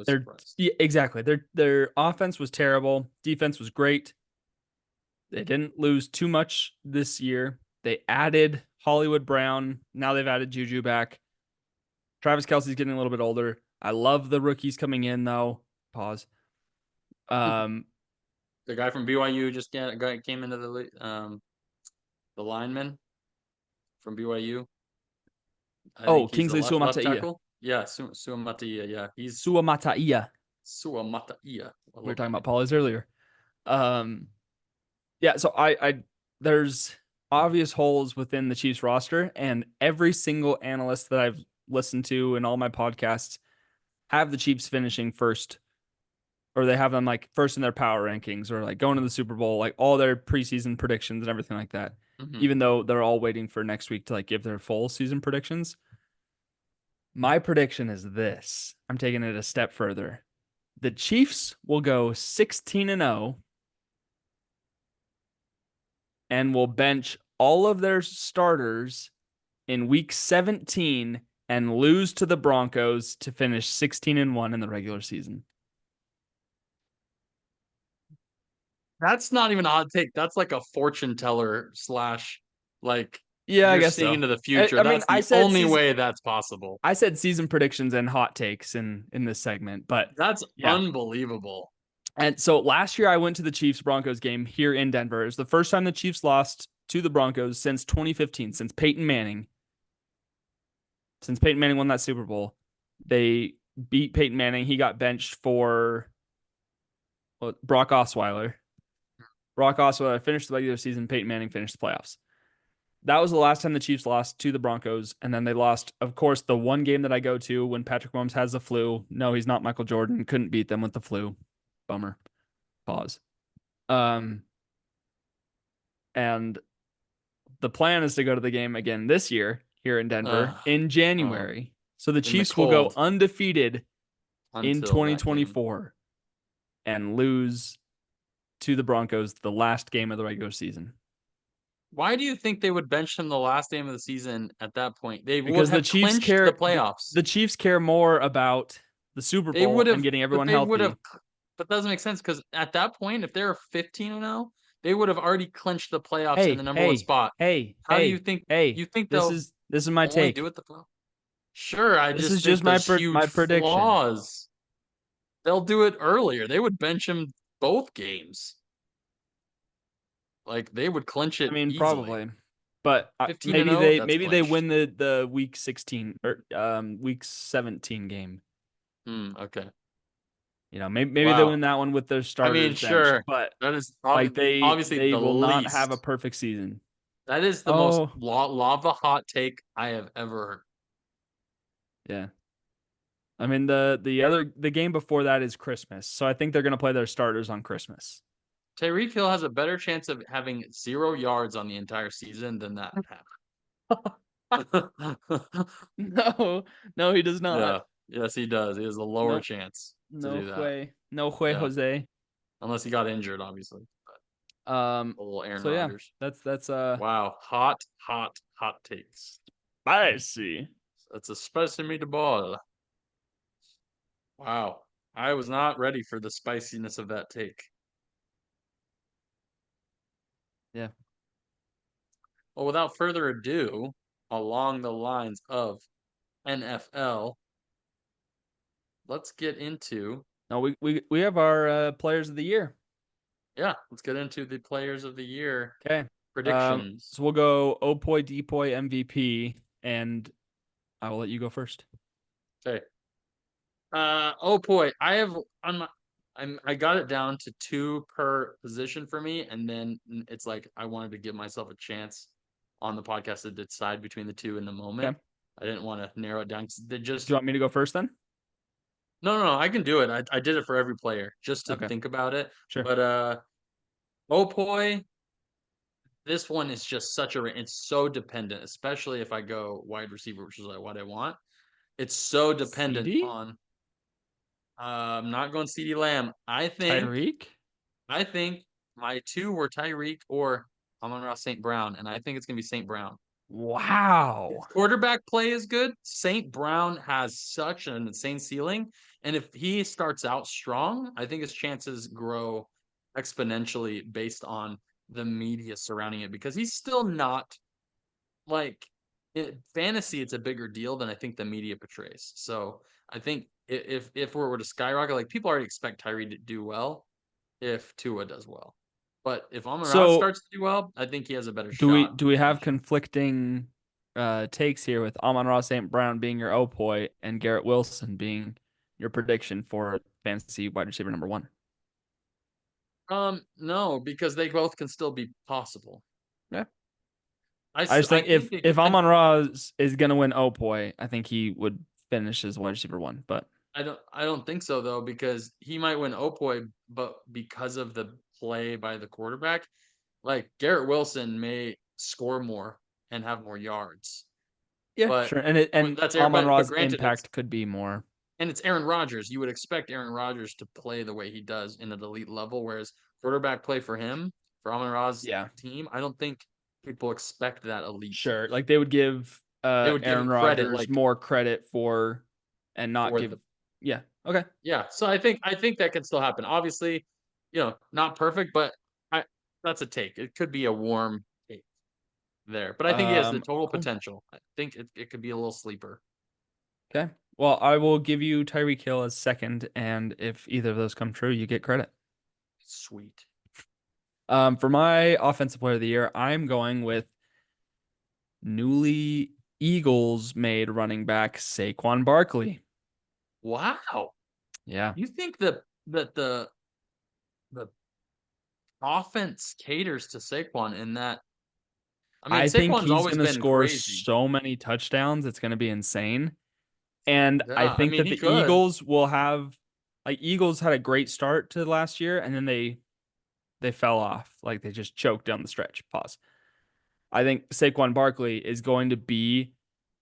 surprised. yeah, exactly. Their offense was terrible. Defense was great. They didn't lose too much this year. They added Hollywood Brown. Now they've added Juju back. Travis Kelce's getting a little bit older. I love the rookies coming in though. Pause. The guy from BYU just came into the lineman from BYU. I think he's the Kingsley left Suamataia. tackle. Yeah, Suamataia. Yeah, he's Suamataia. Suamataia. We were talking about Paulies earlier. Yeah, so I there's obvious holes within the Chiefs roster, and every single analyst that I've listened to in all my podcasts have the Chiefs finishing first, or they have them like first in their power rankings, or like going to the Super Bowl, like all their preseason predictions and everything like that. Mm-hmm. Even though they're all waiting for next week to like give their full season predictions. My prediction is this. I'm taking it a step further. The Chiefs will go 16-0 and will bench all of their starters in week 17 and lose to the Broncos to finish 16-1 in the regular season. That's not even a hot take. That's like a fortune teller slash like Yeah, I you're guess seeing so. into the future. I mean, That's the only way that's possible. I said season predictions and hot takes in this segment, but that's yeah. Unbelievable. And so last year I went to the Chiefs Broncos game here in Denver. It was the first time the Chiefs lost to the Broncos since 2015, since Peyton Manning. Since Peyton Manning won that Super Bowl, they beat Peyton Manning. He got benched for Brock Osweiler. Brock Osweiler finished the regular season. Peyton Manning finished the playoffs. That was the last time the Chiefs lost to the Broncos. And then they lost, of course, the one game that I go to when Patrick Mahomes has the flu. No, he's not Michael Jordan. Couldn't beat them with the flu. Bummer. Pause. And the plan is to go to the game again this year here in Denver in January. So the Chiefs will go undefeated in 2024 and lose to the Broncos the last game of the regular season. Why do you think they would bench him the last game of the season at that point? They because would have the Chiefs clinched care the playoffs. The Chiefs care more about the Super Bowl and getting everyone healthy. But that doesn't make sense because at that point, if they're 15-0, they would have already clinched the playoffs in the number one spot. How do you think? You think this is my take? Do it the playoffs? Sure, I this just is think just my huge prediction. Flaws. They'll do it earlier. They would bench him both games. Like they would clinch it. I mean, easily. probably. But maybe they win the week 16 or week 17 game. Okay. Maybe they Wow. win that one with their I mean, starters benched, sure. but That is like they obviously they the will not have a least. perfect season. That is the most Oh, lava hot take I have ever heard. yeah. I mean the game before that is Christmas, so I think they're gonna play their starters on Christmas. Tyreek Hill has a better chance of having 0 yards on the entire season than that happened. No, no, he does Yeah. not. Yes, he does. He has a lower Nope. chance to No do that. way. No way, Yeah. Jose. Unless he got injured, obviously. But Um, a little Aaron so yeah, Rodgers. that's Wow. Hot, hot, hot takes. spicy. That's a spicy meatball. Wow. I was not ready for the spiciness of that take. Yeah. Well, without further ado, along the lines of NFL, let's get into No, we have our players of the year. let's get into the players of the year Okay. predictions. So we'll go Opoi Depoy MVP, and I will let you go first. Okay. Oh boy, I have on my I got it down to 2 per position for me, and then it's like I wanted to give myself a chance on the podcast to decide between the 2 in the moment. Okay. I didn't want to narrow it down 'cause they Do you just want me to go first then? no, I can do it. I did it for every player just to Okay. think about it. Sure. But oh boy, this one is just such a it's so dependent, especially if I go wide receiver, which is like what I want. It's so dependent CD? on I'm not going CD Lamb. Tyreek? I think my 2 were Tyreek or Amon-Ra St. Brown, and I think it's gonna be St. Brown. His Wow. quarterback play is good. St. Brown has such an insane ceiling, and if he starts out strong, I think his chances grow exponentially based on the media surrounding it because he's still not like fantasy. It's a bigger deal than I think the media portrays. So I think if we were to skyrocket, like people already expect Tyree to do well if Tua does well. But if Amon-Ra So starts to do well, I think he has a better do we shot do we have finishing. conflicting takes here with Amon-Ra St. Brown being your Opoi and Garrett Wilson being your prediction for fantasy wide receiver number one? No, because they both can still be possible. Yeah. I just I think think it if could, and Amon-Ra is gonna win Opoi, I think he would finish as wide receiver one. But I don't think so though because he might win Opoi, but because of the play by the quarterback, like Garrett Wilson may score more and have more yards, yeah, but sure. And that's Aaron. But Amon-Ra's granted, impact could be more. it's Aaron Rodgers. You would expect Aaron Rodgers to play the way he does in an elite level, whereas quarterback play for him for Amon Ra's Yeah, team, I don't think people expect that elite. sure. Like they would give They would give Aaron him credit Rodgers like more credit for and not for give. the Yeah. Okay. yeah. So I think that can still happen. Obviously, not perfect, but I that's a take. It could be a warm take there. But I think he has the total Cool. potential. I think it could be a little sleeper. Okay. Well, I will give you Tyreek Hill as second, and if either of those come true, you get credit. Sweet. For my offensive player of the year, I'm going with newly Eagles made running back Saquon Barkley. Wow. Yeah. You think that the offense caters to Saquon in that I mean, I think Saquon's he's always going to been score crazy. so many touchdowns. It's going to be insane. And Yeah, I I think mean, that he the could. Eagles will have like Eagles had a great start to last year and then they fell off. Like they just choked down the stretch. Pause. I think Saquon Barkley is going to be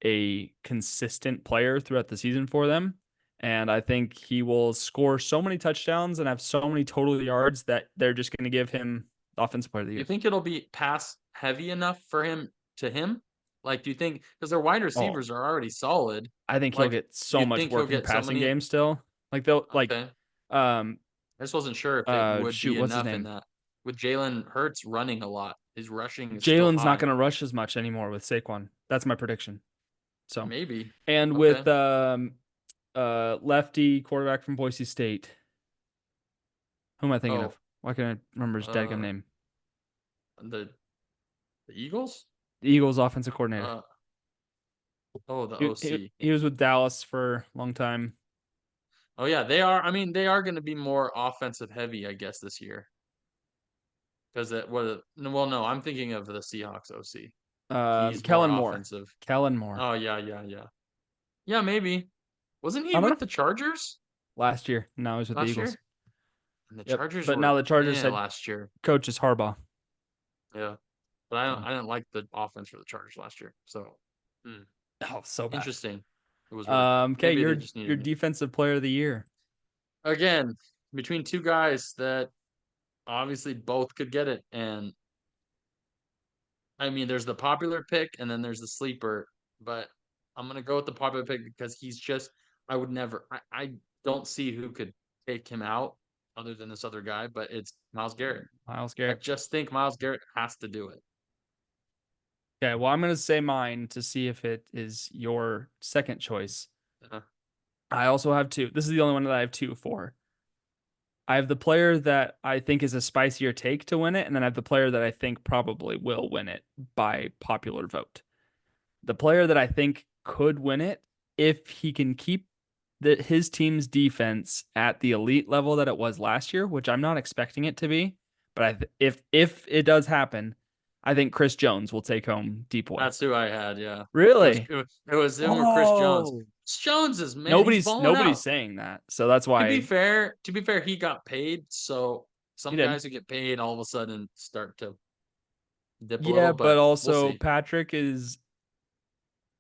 a consistent player throughout the season for them. And I think he will score so many touchdowns and have so many total yards that they're just going to give him the offensive player of the Do you year. think it'll be pass heavy enough for him to him? Like, do you think because their wide Oh, receivers are already solid? I think he'll Like, get do so you much think he'll work in the get so passing many? game still. Like they'll like Okay, um I just wasn't sure if it would shoot, be what's his enough in name? that. With Jalen Hurts running a lot, his rushing is still Jalen's not high. going to rush as much anymore with Saquon. That's my prediction. So, Maybe. and Okay. with lefty quarterback from Boise State. Who am I thinking Oh, of? Why can't I remember his dadgum uh, name? the the Eagles. The Eagles offensive coordinator. Oh, the He, he, OC. he was with Dallas for a long time. Oh yeah, they are. I mean, they are going to be more offensive heavy, I guess, this year. Because it was well, no, I'm thinking of the Seahawks OC. He's more Kellen Moore. offensive. Kellen Moore. Oh yeah, yeah, yeah, yeah. Maybe wasn't he I don't know. with the Chargers Last year. Now he's with the last Eagles. year? And the Yep. Chargers But now were the Chargers head last year. coach is Harbaugh. Yeah, but So I didn't like the offense for the Chargers last year. So hmm, oh, so bad. interesting. It was weird. Okay, Maybe they your just your needed defensive player of the year. again between two guys that obviously both could get it, and I mean, there's the popular pick and then there's the sleeper, but I'm gonna go with the popular pick because he's just I would never I don't see who could take him out other than this other guy, but it's Miles Garrett. Miles I Garrett. just think Miles Garrett has to do it. Okay, well, I'm gonna say mine to see if it is your second choice. Uh, I also have two. This is the only one that I have two for. I have the player that I think is a spicier take to win it, and then I have the player that I think probably will win it by popular vote. The player that I think could win it if he can keep his team's defense at the elite level that it was last year, which I'm not expecting it to be, but if it does happen, I think Chris Jones will take home DPOY. that's who I had. Yeah, Really? it was him or Chris Jones. Oh, Chris Jones is man, he's nobody's balling nobody's out. saying that, so that's why To be fair, he got paid. So he some did. guys who get paid all of a sudden start to dip a Yeah, little, but but we'll also see. Patrick is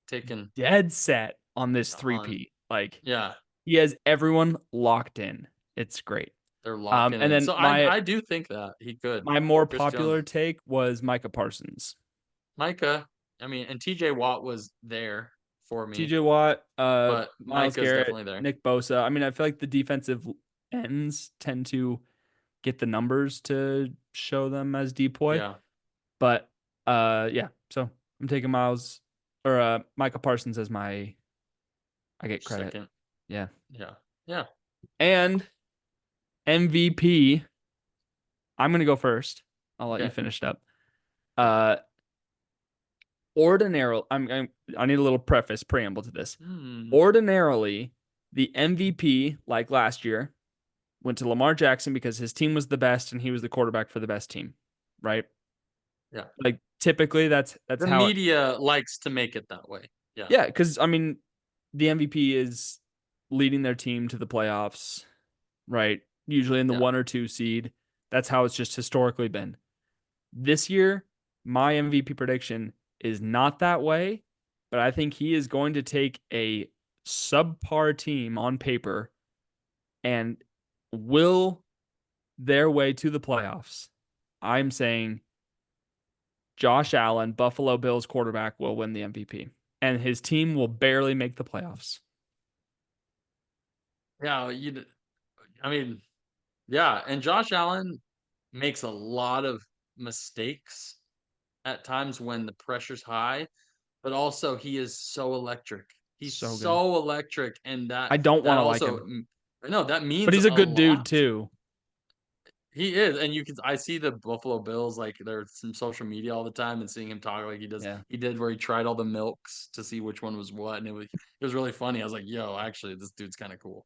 Taking dead set on this on, three-peat. Like yeah, he has everyone locked in. It's great. they're locking And in. then So I do think that he could. my more Chris Jones, popular take was Micah Parsons. Micah. I mean, and TJ Watt was there for me, TJ Watt, but Miles Micah's Garrett, definitely there. Nick Bosa. I mean, I feel like the defensive ends tend to get the numbers to show them as depoy. Yeah, But yeah, so I'm taking Miles or Micah Parsons as my I get credit. second. Yeah. Yeah, yeah. And MVP, I'm gonna go first. I'll let you Okay. finish it up. Okay. Uh ordinarily I need a little preamble to this. Hmm. Ordinarily, the MVP, like last year, went to Lamar Jackson because his team was the best and he was the quarterback for the best team, right? Yeah. Like typically that's The how it, media likes to make it that way. Yeah. yeah, because I mean the MVP is leading their team to the playoffs, right? Usually in the Yeah. 1 or 2 seed. That's how it's just historically been. This year, my MVP prediction is not that way, but I think he is going to take a subpar team on paper and will their way to the playoffs. I'm saying Josh Allen, Buffalo Bills quarterback, will win the MVP, and his team will barely make the playoffs. Yeah. I mean, yeah. And Josh Allen makes a lot of mistakes at times when the pressure's high, but also he is so electric. He's So good. so electric, and I don't want that to like also him, no, that but means he's a a good dude lot. too. He is, and you can I see the Buffalo Bills like there's some social media all the time and seeing him talk like Yeah. he did where he tried all the milks to see which one was what, and it was really funny. I was like, yo, actually this dude's kind of cool.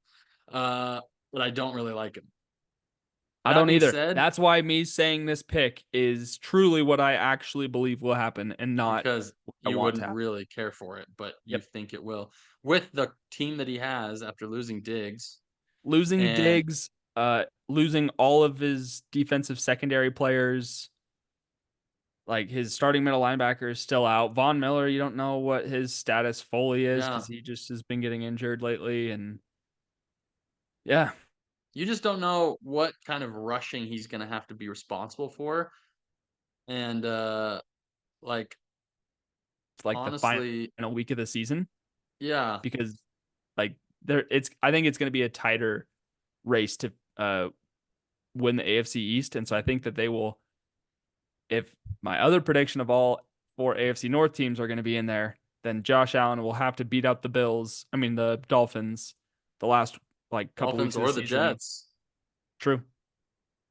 Uh, but I don't really like him. I That don't being either. said, That's why me saying this pick is truly what I actually believe will happen and not because what I you want to wouldn't happen. really care for it, but you Yep. think it will. With the team that he has after losing Diggs Losing and Diggs, losing all of his defensive secondary players, like his starting middle linebacker is still out. Von Miller, you don't know what his status fully is yeah, because he just has been getting injured lately. And yeah, you just don't know what kind of rushing he's going to have to be responsible for. And like it's like the final honestly, week of the season yeah, because like I think it's going to be a tighter race to win the AFC East. And so I think that they will, if my other prediction of all 4 AFC North teams are going to be in there, then Josh Allen will have to beat out the Dolphins, the last like couple Dolphins weeks of the or the season. Jets. True.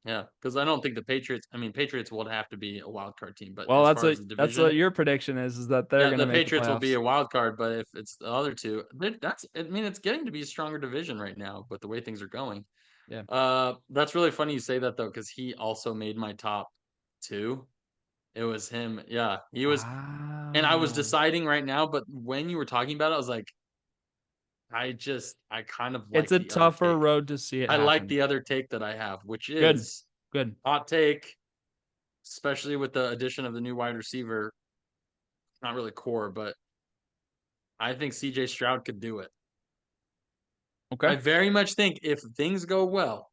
Yeah, because I don't think the Patriots. I mean, Patriots will have to be a wild card team, but Well, as that's far what as the that's division, what your prediction is that they're yeah, gonna the make the Patriots will be playoffs. a wild card. But if it's the other two, that's. I mean, it's getting to be a stronger division right now, but the way things are going. Yeah. That's really funny you say that though, because he also made my top two. It was him. Yeah, he was, and I was Wow. deciding right now, but when you were talking about it, I was like, I kind of It's like a the other tougher take. road to see it I like happen. the other take that I have, which Good. is Good. hot take, especially with the addition of the new wide receiver. Not really core, but I think CJ Stroud could do it. Okay. I very much think if things go well,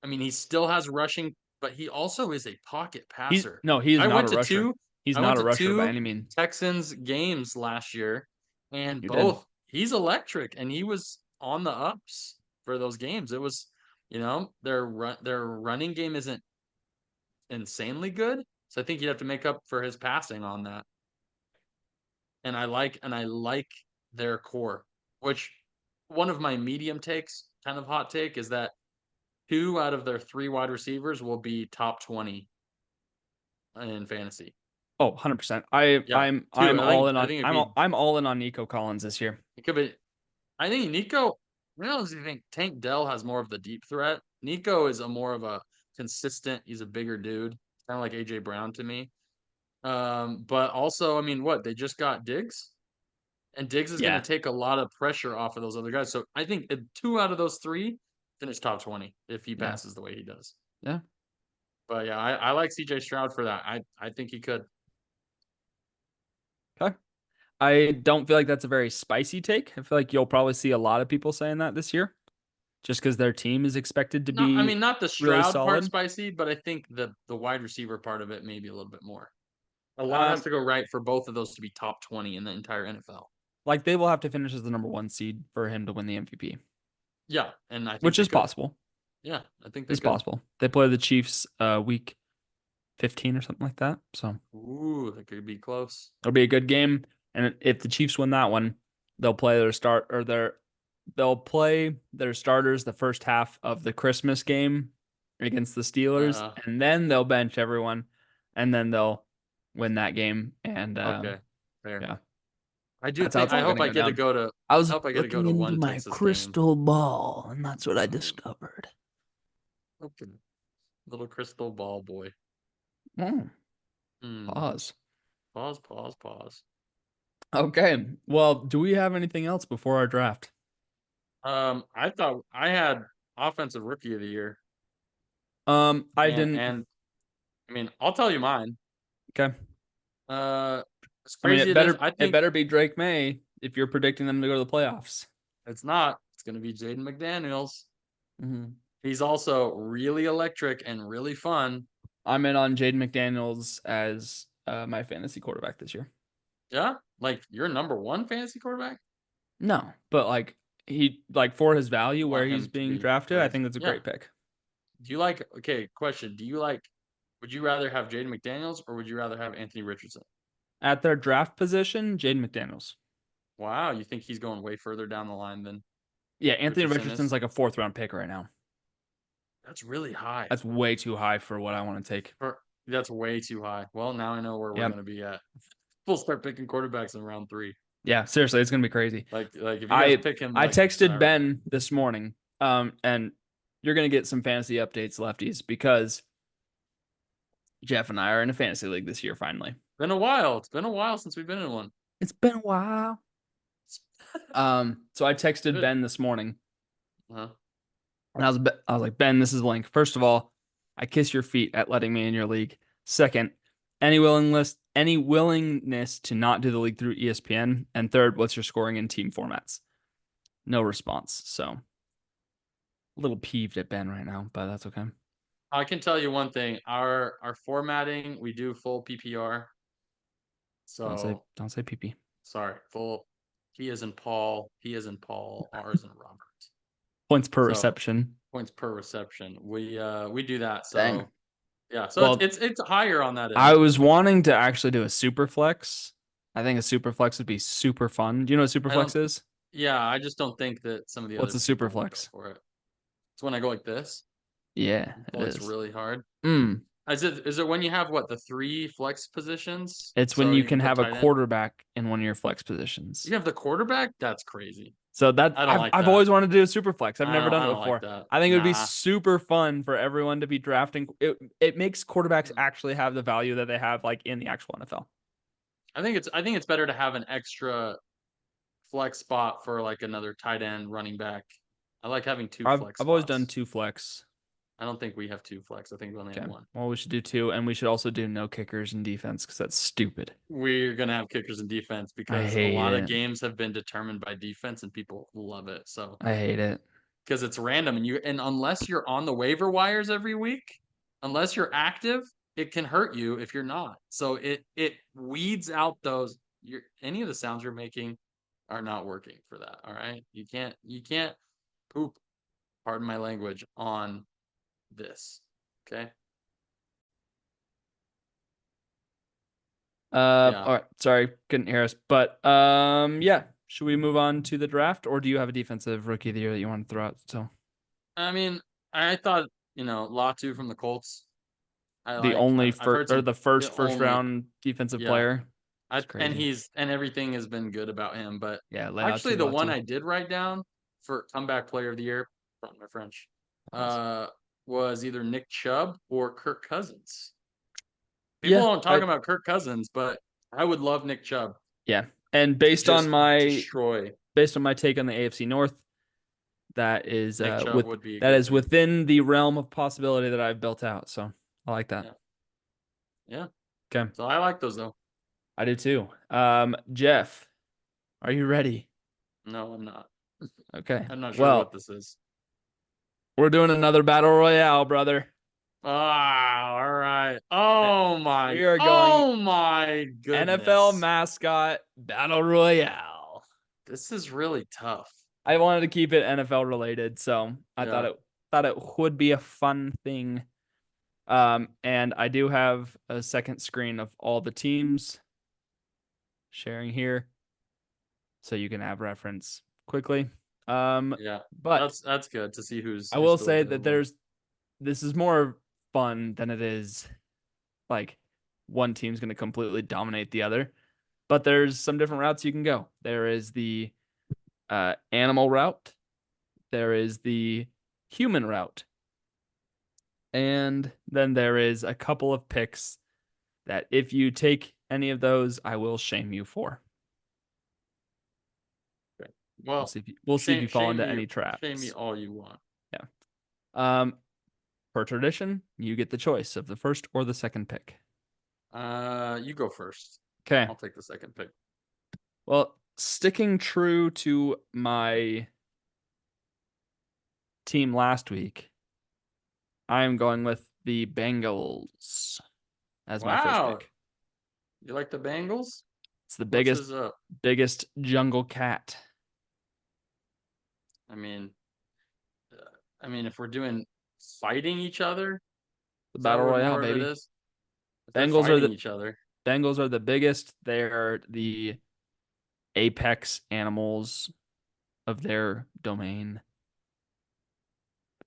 I mean, he still has rushing, but he also is a pocket He's passer. no, he is I not went a to rusher. two He's I went not a to rusher by two any means. Texans games last year, and You did. both he's electric and he was on the ups for those games. It was, their running game isn't insanely good, so I think you'd have to make up for his passing on that. And I like their core, which one of my medium takes, kind of hot take, is that two out of their three wide receivers will be top 20 in fantasy. Oh, 100%. I Yeah, I'm two. I'm I all think in I on think it'd I'm be all, I'm all in on Nico Collins this year. it could be. I think Nico. I honestly think Tank Dell has more of the deep threat. Nico is a more of a consistent. He's a bigger dude, kind of like AJ Brown to me. But also, I mean, what they just got Diggs, and Diggs is going to Yeah. take a lot of pressure off of those other guys. So I think two out of those three finish top 20 if he Yeah. passes the way he does. Yeah. But yeah, I like CJ Stroud for that. I think he could. Okay. I don't feel like that's a very spicy take. I feel like you'll probably see a lot of people saying that this year just because their team is expected to No, I be mean not the really Stroud part solid. spicy, but I think the wide receiver part of it maybe a little bit more. A lot has Um, to go right for both of those to be top 20 in the entire NFL. like they will have to finish as the number one seed for him to win the MVP, Yeah, and I think which they is could. possible. Yeah, I think they It's could. possible. They play the Chiefs week 15 or something like that. So Ooh, that could be close. it'll be a good game. And if the Chiefs win that one, they'll play their start or their they'll play their starters the first half of the Christmas game against the Steelers, Uh, and then they'll bench everyone, and then they'll win that game. And okay, fair. yeah, I do that's how think. it's I all hope gonna I go get to down. go to. I I was hope I get to go looking to into one my Texas game. crystal ball, and that's what I Oh, discovered. okay. Little crystal ball boy. Hmm. Hmm. Pause. Pause. Pause. Pause. Okay. Well, do we have anything else before our draft? I thought I had offensive rookie of the year, I and didn't. and I mean, I'll tell you mine. Okay. Uh, as I mean, crazy it is, I it think better be Drake May if you're predicting them to go to the playoffs. it's not. It's going to be Jaden McDaniels. Hmm. He's also really electric and really fun. I'm in on Jaden McDaniels as my fantasy quarterback this year. Yeah, like your number one fantasy quarterback. No, but like for his value You where want he's him to being be drafted, where I he's think that's a yeah. great pick. Do you like? Okay, question. Do you like? Would you rather have Jaden McDaniels or would you rather have Anthony Richardson? At their draft position, Jaden McDaniels. Wow, you think he's going way further down the line than Yeah, Anthony Richardson Richardson's is? like a fourth round pick right now. That's really high. That's way too high for what I want to take. For that's way too high. Well, now I know where we're Yeah. going to be at. We'll start picking quarterbacks in round three. Yeah, seriously, it's gonna be crazy. Like if you guys I pick him I like texted I Ben this morning, and you're gonna get some fantasy updates, lefties, because Jeff and I are in a fantasy league this year finally. been a while. It's been a while since we've been in one. It's been a while. So I texted Good. Ben this morning, Uh-huh. and I was like, Ben, this is the link. First of all, I kiss your feet at letting me in your league. Second, any willingness to not do the league through ESPN, and third, what's your scoring in team formats? No response. So a little peeved at Ben right now, but that's okay. I can tell you one thing. Our formatting, we do full PPR. So Don't say PP. sorry, full P is in Paul, P is in Paul, R is in Robert. Points per So reception. points per reception. We do that. Dang. So yeah, so it's Well, it's it's higher on that I end. was wanting to actually do a super flex. I think a super flex would be super fun. Do you know what super I don't flex is? Yeah, I just don't think that some of the What's other a super people will go flex? for it. It's when I go like this. Yeah, it Flex is. really hard. Mm. Is it when you have what, the three flex positions? It's when So you you can can put have a tight end. quarterback in one of your flex positions. You have the quarterback? That's crazy. So that I don't I've like I've that. always wanted to do a super flex. I've never done I it don't like before. that. I think it would be Nah. super fun for everyone to be drafting. It makes quarterbacks Mm. actually have the value that they have like in the actual NFL. I think it's better to have an extra flex spot for like another tight end running back. I like having two I've flex I've always done spots. two flex. I don't think we have two flex. I think we only have Okay. one. Well, we should do two, and we should also do no kickers in defense because that's stupid. We're gonna have kickers in defense I because a hate lot of it. games have been determined by defense and people love it. So I hate it. because it's random and unless you're on the waiver wires every week, unless you're active, it can hurt you if you're not. So it weeds out those any of the sounds you're making are not working for that. All right. You can't poop, pardon my language, on this. Okay. Yeah. All right. Sorry, couldn't hear us. But yeah. Should we move on to the draft, or do you have a defensive rookie of the year that you want to throw out? So I mean, I thought, Latu from the Colts. I the like. only I've heard first or some the the first only round defensive yeah. player. It's And crazy. he's everything has been good about him. But Yeah, actually, Leatu, the one Latu. I did write down for comeback player of the year, from my French, Pause. uh, was either Nick Chubb or Kirk Cousins. People Yeah, don't talk about Kirk Cousins, but I would love Nick Chubb yeah. And to just destroy. based on my take on the AFC North, that is Nick Chubb with would be a that good is pick. within the realm of possibility that I've built out. So I like that. Yeah, yeah. Okay. So I like those though. I do too. Jeff, are you ready? No, I'm not. Okay. I'm not sure what Well, this is. we're doing another battle royale, brother. Ah, all right. Eh, We are going Oh my NFL goodness. mascot battle royale. This is really tough. I wanted to keep it NFL related, so I Yeah. thought it would be a fun thing. And I do have a second screen of all the teams sharing here, so you can have reference quickly. Yeah. But That's good to see who's I who's will still say that available. this is more fun than it is like one team's going to completely dominate the other. But there's some different routes you can go. There is the animal route. There is the human route. And then there is a couple of picks that if you take any of those, I will shame you for. Okay. Well, We'll see if you fall into any shame me traps. all you want. Yeah. Per tradition, you get the choice of the first or the second pick. You go first. Okay. I'll take the second pick. Well, sticking true to my team last week, I am going with the Bengals as my first Wow. pick. You like the Bengals? It's the What's his biggest jungle cat. I mean, if we're doing fighting each other, The is that battle what royale, more of it baby. is? If they're Bengals are fighting the each other. Bengals are the biggest. They're the apex animals of their domain.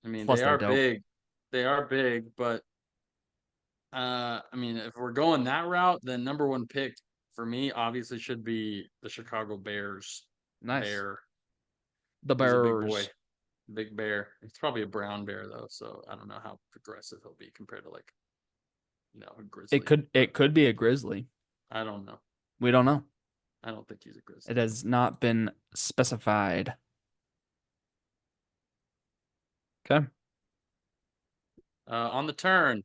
I mean, Plus, they they're are dope. big. They are big, but if we're going that route, then number one pick for me obviously should be the Chicago Bears. Nice. Bear. The He's a big boy, Bears. big bear. He's probably a brown bear though, so I don't know how aggressive he'll be compared to like, a grizzly. It could be a grizzly. I don't know. We don't know. I don't think he's a grizzly. It has not been specified. Okay. On the turn.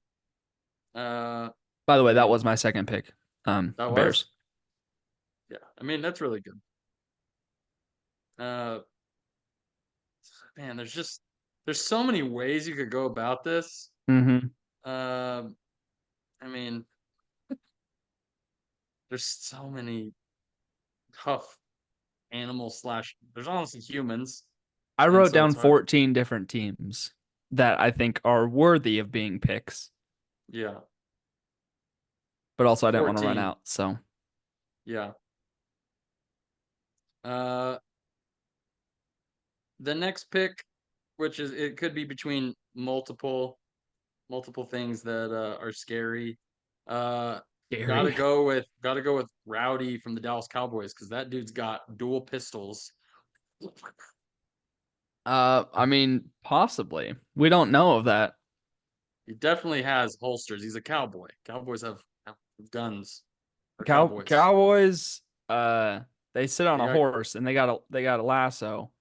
By the way, I that mean, was my second pick. that Bears. was, yeah. I mean, that's really good. Uh, Man, there's so many ways you could go about this. Mm-hmm. I mean, there's so many tough animals slash. There's honestly humans, I and wrote so down it's hard. 14 different teams that I think are worthy of being picks, Yeah, but also I didn't want to run 14. out. So Yeah. Uh, the next pick, which is it could be between multiple things that are scary. Uh, Scary. gotta go with Rowdy from the Dallas Cowboys because that dude's got dual pistols. I mean, possibly. We don't know of that. He definitely has holsters. He's a cowboy. Cowboys have guns. Or cowboys. Cowboys, they sit on They a got horse and they got a lasso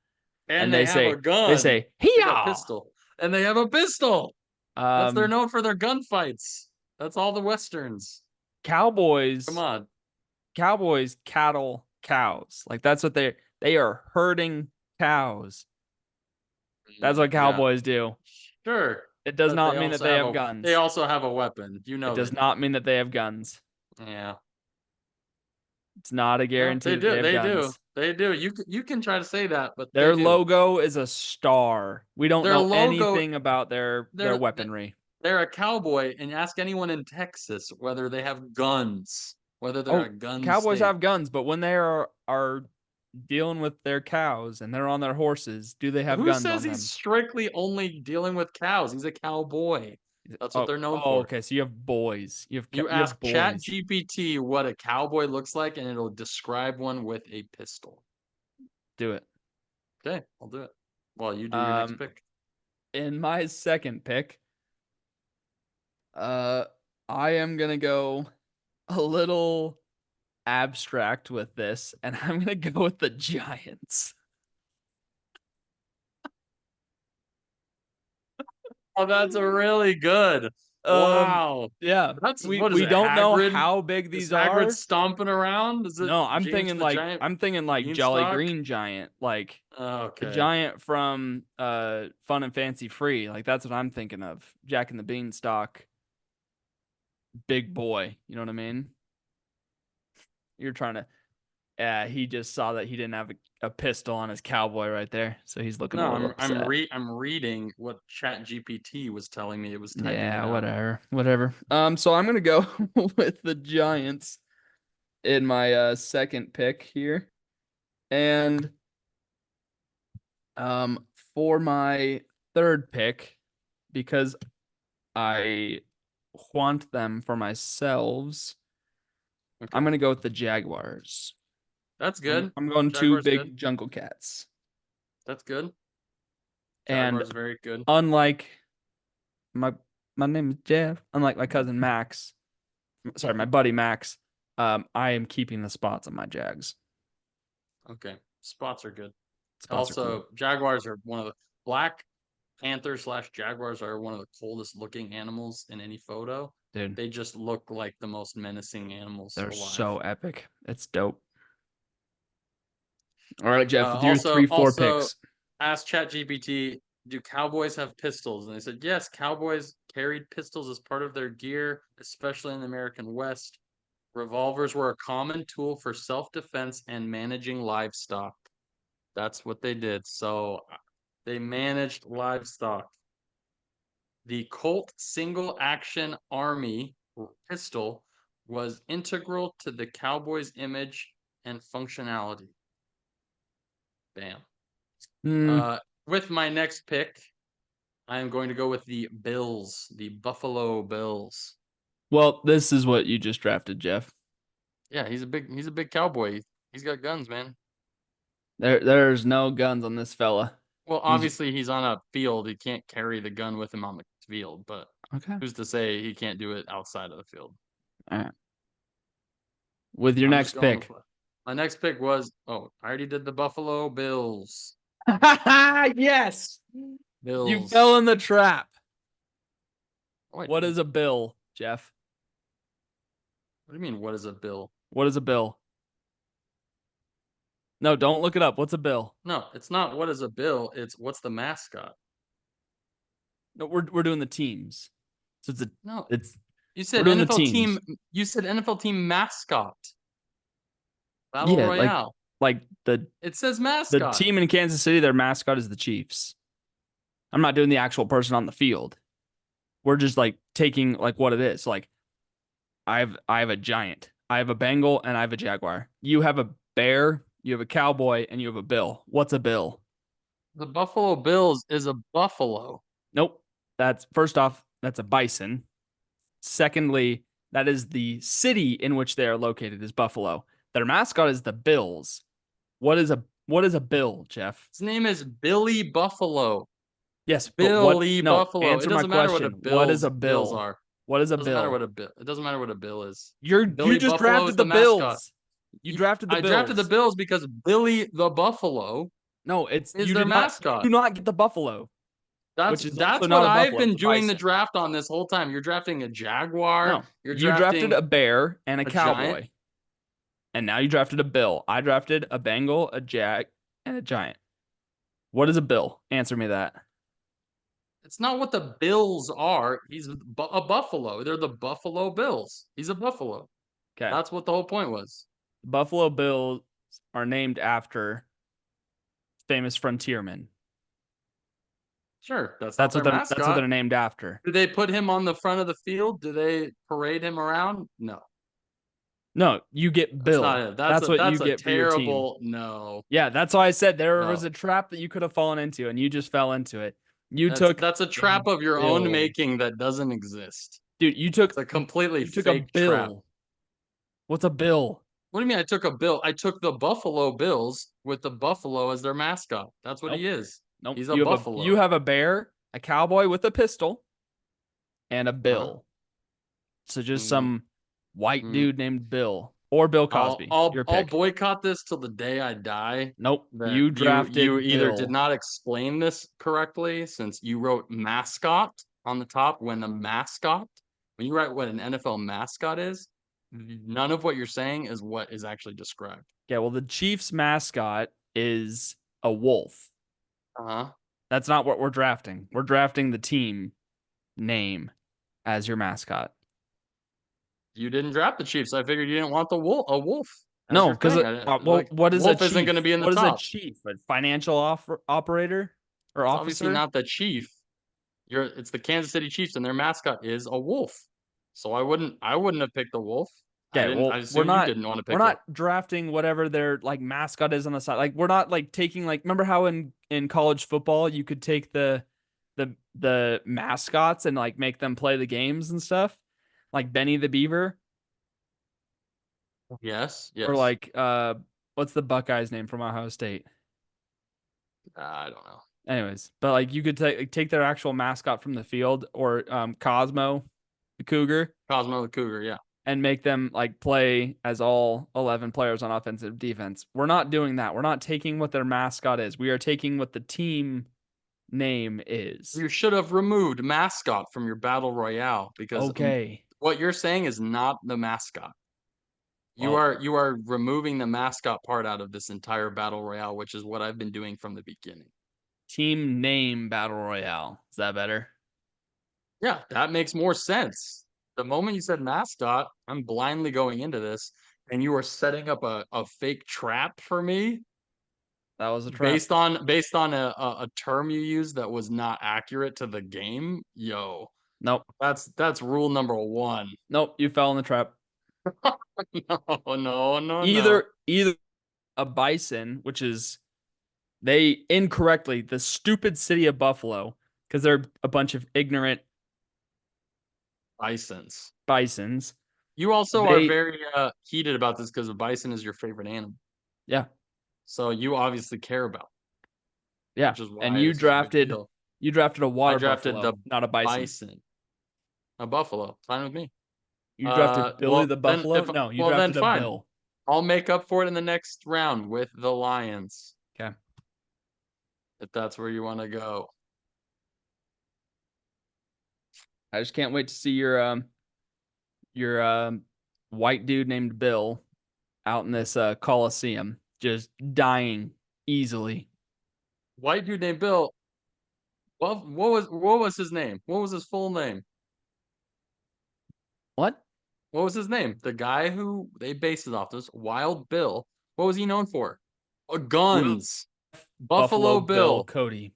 and and they they have a say gun. They got a "Hee-yaw!" pistol. And they have a pistol. That's they're Um, known for their gunfights. That's all the westerns. Come Cowboys, on. cattle, cows. Like that's what they are herding cows. That's what Yeah, cowboys do. sure. It does But not mean that they have they guns. also have a weapon. You It know they does do. not mean that they have guns. Yeah. It's not a No, guarantee they that they do. have They do. guns. They do. You can try to say that, but they Their do. logo is a star. We don't Their know logo anything about their they're weaponry. they're a cowboy and ask anyone in Texas whether they have guns, whether they're a Oh, gun cowboys state. have guns, but when they are dealing with their cows and they're on their horses, do they have Who guns says on he's them? strictly only dealing with cows? He's a cowboy. That's what Oh, they're known oh, for. okay. So you have boys. You You have ask Chat boys. GPT what a cowboy looks like, and it'll describe one with a pistol. Do it. Okay, I'll do it. Well, you do your next Um, pick. in my second pick, uh, I am gonna go a little abstract with this, and I'm gonna go with the Giants. Oh, that's really good. Um, Wow. yeah, That's we what is we it? don't know Hagrid? how big Is these Hagrid are. stomping around? Is it No, James the Giant I'm thinking like Jolly Beanstalk? Green Giant, like the Okay. giant from Fun and Fancy Free. Like that's what I'm thinking of. Jack and the Beanstalk, big boy. You know what I mean? You're trying to he just saw that he didn't have a pistol on his cowboy right there, so he's looking No, a little upset. I'm reading what Chat GPT was telling me. It was typing it Yeah, out. whatever. So I'm gonna go with the Giants in my second pick here, and for my third pick, because I want them for myself, I'm Okay. gonna go with the Jaguars. That's I'm good. I'm going two Jaguar's good. big jungle cats, That's good. and Jaguar's very good. unlike my my name is Jeff. Unlike my cousin Max, sorry, my buddy Max, I am keeping the spots on my Jags. Okay. Spots are good. Spots are cool, Also, Jaguars are one of the Black Panthers slash Jaguars are one of the coldest looking animals in any photo. dude. They just look like the most menacing animals They're alive. so epic. It's dope. All right, Jeff, with your four Also, picks. asked ChatGPT, do cowboys have pistols? And they said, yes, cowboys carried pistols as part of their gear, especially in the American West. Revolvers were a common tool for self defense and managing livestock. That's what they did. So they managed livestock. The Colt single action army pistol was integral to the Cowboys' image and functionality. Bam. Hmm. With my next pick, I am going to go with the Bills, the Buffalo Bills. Well, this is what you just drafted, Jeff. Yeah, he's a big cowboy. He's got guns, man. There's no guns on this fella. Well, He's obviously he's on a field. He can't carry the gun with him on the field, but okay. who's to say he can't do it outside of the field? All right. With your I'm just next going with pick. my next pick was I already did the Buffalo Bills. Yes. You fell Bills. in the trap. Oh, I What didn't. is a bill, Jeff? What do you mean? What is a bill? What is a bill? No, don't look it up. What's a bill? No, it's not what is a bill. It's what's the mascot. No, we're doing the teams. So No, it's you we're said doing the NFL team. teams. You said NFL team mascot. Battle Yeah, Royale. like It says the mascot. team in Kansas City, their mascot is the Chiefs. I'm not doing the actual person on the field. We're just like taking like what it is. Like I have a giant. I have a Bengal and I have a Jaguar. You have a bear, you have a cowboy, and you have a bill. What's a bill? The Buffalo Bills is a buffalo. Nope. That's first off, that's a bison. Secondly, that is the city in which they are located is Buffalo. Their mascot is the Bills. What is a bill, Jeff? His name is Billy Buffalo. Yes, but what? Billy No, Buffalo. It answer my doesn't matter what a question. What is a bills bill? are. What is a It doesn't matter bill? what a bill. It doesn't matter what a bill is. You Billy just Buffalo is drafted the the mascot. Bills. You drafted the I drafted the Bills. Bills because Billy the Buffalo No, it's is their you mascot. do not get the Buffalo, That's which is also that's not what a I've buffalo. been It's a doing the bison. draft on this whole time. You're drafting a jaguar. No, You're you drafted drafting a bear and a a giant. cowboy, and now you drafted a bill. I drafted a Bengal, a jack, and a giant. What is a bill? Answer me that. It's not what the Bills are. He's a buffalo. They're the Buffalo Bills. He's a buffalo. Okay. That's what the whole point was. Buffalo Bills are named after famous frontiermen. Sure, that's not That's what their they're mascot. named after. Do they put him on the front of the field? Do they parade him around? No, No, you get that's not Bill. it. That's what you That's a get for your team. terrible no. Yeah, that's why I said there was No. a trap that you could have fallen into, and you just fell into it. You took That's a a trap of your own bill, making that doesn't exist. dude. It's a completely You took a fake trap. bill. What's a bill? What do you mean I took a bill? I took the Buffalo Bills with the buffalo as their mascot. That's what he Nope, is. nope. He's a You buffalo. have a bear, a cowboy with a pistol, and a Huh? bill. So just Mm, some white mm. dude named Bill or Bill I'll Cosby. I'll Your I'll pick. boycott this till the day I die. Nope. That You you drafted either did Bill. not explain this correctly, since you wrote mascot on the top when you write what an NFL mascot is, none of what you're saying is what is actually described. Yeah, well, the Chiefs mascot is a wolf. Uh-huh. That's not what we're drafting. We're drafting the team name as your mascot. You didn't draft the Chiefs. I figured you didn't want a wolf as No, your because thing. well, Like what is a wolf isn't going to chief? be in the What is a top. chief? A financial operator or It's obviously officer? not the chief. It's the Kansas City Chiefs, and their mascot is a wolf. So I wouldn't have picked the wolf. I Okay, didn't. well, I assumed you didn't want to we're pick it. not drafting whatever their like mascot is on the side. Like we're not like taking like remember how in college football you could take the mascots and like make them play the games and stuff? Like Benny the Beaver Yes, or yes. like what's the Buckeyes name from Ohio State? I don't know. Anyways, but like you could take their actual mascot from the field or Cosmo the Cougar Cosmo the Cougar, yeah. and make them like play as all 11 players on offensive defense. We're not doing that. We're not taking what their mascot is. We are taking what the team name is. You should have removed mascot from your battle royale because Okay. what you're saying is not the mascot. You Well, are you are removing the mascot part out of this entire battle royale, which is what I've been doing from the beginning. team name battle royale. Is that better? Yeah, that makes more sense. The moment you said mascot, I'm blindly going into this, and you are setting up a fake trap for me That was a trap. based on a term you used that was not accurate to the game. Yo, Nope. that's rule number one. Nope. You fell in the trap. No, no, no, no. Either a bison, which is they incorrectly the stupid city of Buffalo because they're a bunch of ignorant Bisons. bisons. You also are They very heated about this because a bison is your favorite animal. yeah, So you obviously care about, yeah. which is And why this is a big deal. you drafted a I water drafted the buffalo, not a bison. bison, a buffalo. Fine with me. You drafted Billy Well the then buffalo? if No, you well then drafted a fine. bill. I'll make up for it in the next round with the Lions, Okay. if that's where you want to go. I just can't wait to see your white dude named Bill out in this Coliseum just dying easily. White dude named Bill. Well, what was his name? What was his full name? What? What was his name? The guy who they based it off this Wild Bill. What was he known for? Will Guns. Buffalo Buffalo Bill Bill Cody.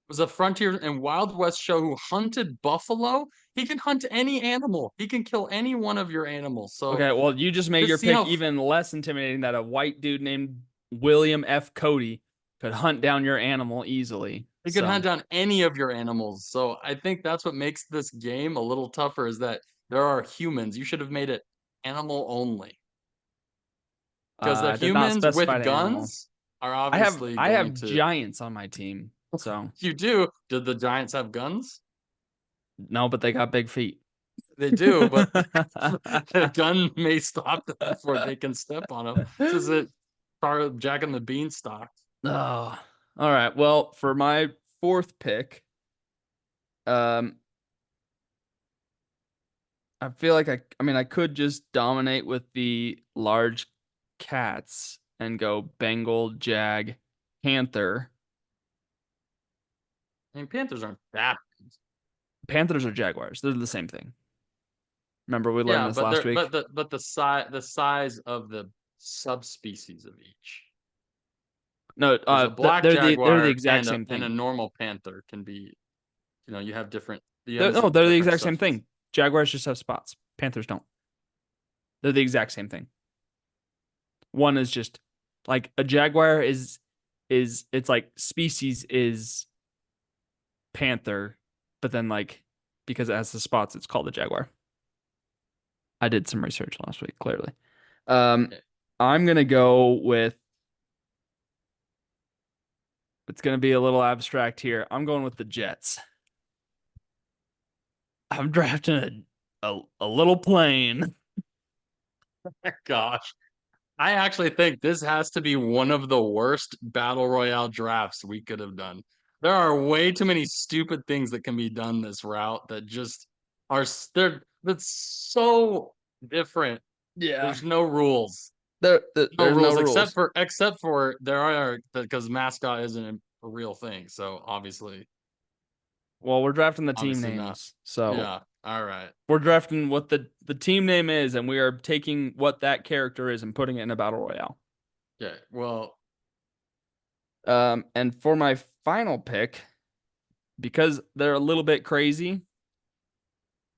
was a frontier and Wild West show who hunted buffalo. He can hunt any animal. He can kill any one of your animals. So Okay, well, you just made just your see pick how even less intimidating that a white dude named William F. Cody could hunt down your animal easily. You can So hunt down any of your animals. So I think that's what makes this game a little tougher is that there are humans. You should have made it animal only. Because the I did not humans specify with the animal. guns are obviously I going have to. giants on my team. So You do. Did the giants have guns? no, but they got big feet. They do, but the gun may stop them before they can step on them. This is it. Jack and the Beanstalk. Oh, all right. Well, for my fourth pick, um, I feel like I mean, I could just dominate with the large cats and go Bengal, Jag, Panther. I mean, Panthers aren't that. Panthers or Jaguars. They're the same thing. Remember we learned Yeah, this but last they're week? the size of the subspecies of each. No, Because a black they're the jaguar exact and same a thing. normal panther can be, you have different. You have No, they're the different exact same subspecies. thing. Jaguars just have spots. Panthers don't. They're the exact same thing. One is just like a jaguar is it's like species is panther, but then like because it has the spots, it's called a jaguar. I did some research last week, clearly. Um, Okay. I'm gonna go with it's gonna be a little abstract here. I'm going with the Jets. I'm drafting a little plane. Gosh, I actually think this has to be one of the worst battle royale drafts we could have done. There are way too many stupid things that can be done this route that just they're that's so different. Yeah. There's no rules. No There's no rules except rules. for there are because mascot isn't a real thing. So Well, we're drafting the team obviously not. names. So Yeah. All right. we're drafting what the team name is, and we are taking what that character is and putting it in a battle royale. Okay. Well, And for my final pick, because they're a little bit crazy,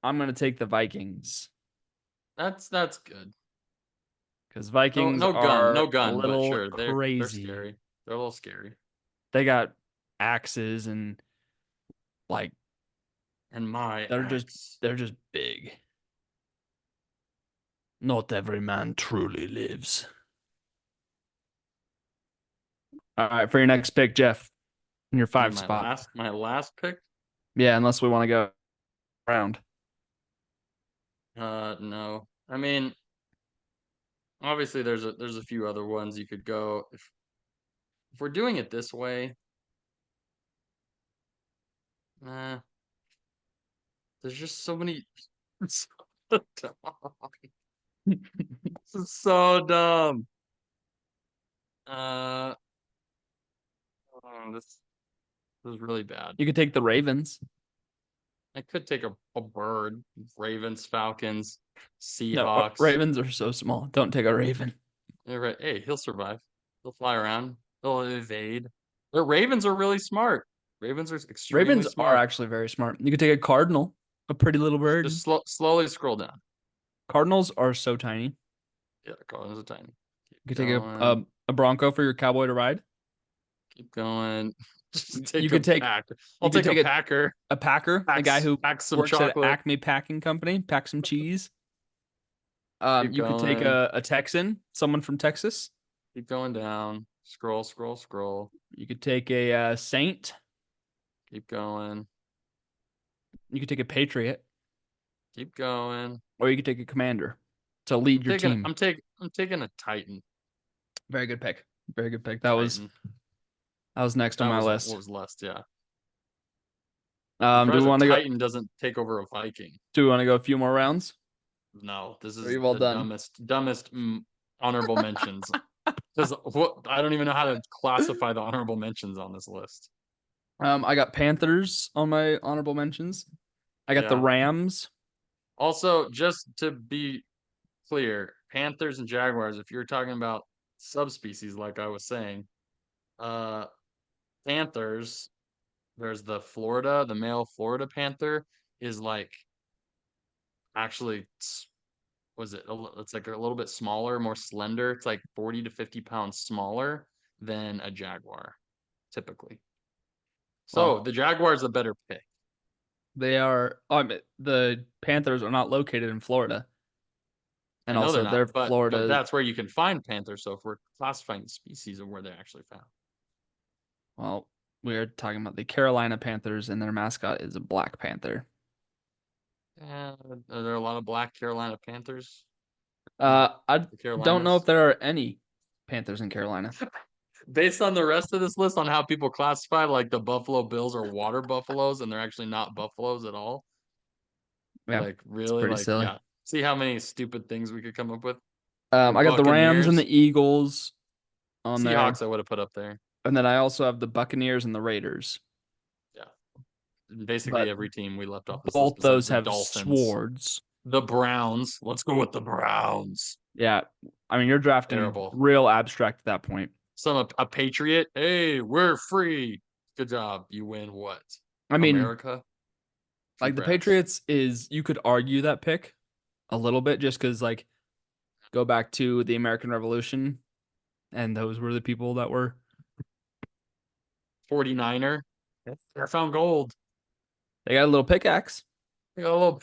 I'm gonna take the Vikings. that's good. Because No, Vikings no gun, are no a gun, but little sure, they're crazy. scary. They're a little scary. They got axes and like And my they're just ex. they're just big. Not every man truly lives. All right, for your next pick, Jeff, in your I mean, five spot. my last pick. Yeah, unless we want to go around. No. I mean, obviously there's a few other ones you could go if we're doing it this way. Nah, there's just so many. It's so dumb. This is so dumb. Uh, this is really bad. You could take the Ravens. I could take a bird. Ravens, Falcons, No, Seahawks. Ravens are so small. Don't take a Raven. Hey, he'll survive. He'll fly around. He'll evade. The Ravens are really smart. Ravens are extremely Ravens are smart. actually very smart. You could take a cardinal, a pretty little Just bird. slowly scroll down. Cardinals are so tiny. Yeah, Cardinals are tiny. Keep You could take going. a Bronco for your cowboy to ride. Keep going. Just You take a could take pack. you I'll could take a take Packer. a Packer, a guy Packs who pack some works at chocolate. Acme Packing Company, pack some cheese. Keep You could take going. a Texan, someone from Texas. Keep going down. Scroll, scroll, scroll. You could take a Saint. Keep going. You could take a Patriot, Keep going. or you could take a Commander to lead your team. I'm taking a Titan. Very good pick. Very good pick. Titan. That was next on That my was what list. was left, yeah. I'm Do we surprised a want to go? Titan doesn't take over a Viking. Do we want to go a few more rounds? No, this Or are is you all the done? dumbest honorable mentions. Because what I don't even know how to classify the honorable mentions on this list. I got Panthers on my honorable mentions. I got the Yeah. Rams. Also, just to be clear, Panthers and Jaguars, if you're talking about subspecies, like I was saying, uh, Panthers, there's the male Florida Panther is like actually, was it? It's like a little bit smaller, more slender. It's like 40 to 50 pounds smaller than a Jaguar, typically. So Well, the Jaguars a better pick. they are. I mean, the Panthers are not located in Florida, I and know they're also they're not, but Florida. that's where you can find panthers. So if we're classifying the species of where they're actually found, Well, we're talking about the Carolina Panthers, and their mascot is a black panther. are there a lot of black Carolina Panthers in I the don't know if Carolinas? there are any Panthers in Carolina. Based on the rest of this list, on how people classify, like the Buffalo Bills are water buffaloes, and they're actually not buffaloes at all. Yeah, Like it's really, pretty like silly. yeah. See how many stupid things we could come up with. The I got the Rams and Buccaneers, the Eagles on there, Seahawks, I would have put up there. and then I also have the Buccaneers and the Raiders. Yeah, basically But every team we left off this list both besides those the have Dolphins, swords. the Browns. Let's go with the Browns. Yeah, I mean you're drafting Terrible. real abstract at that point. A Patriot. Hey, we're free. Good job. You win what? I mean, America. like the Congrats. Patriots is you could argue that pick a little bit just because like go back to the American Revolution and those were the people that were 49er. I found gold. they got a little pickaxe. They got a little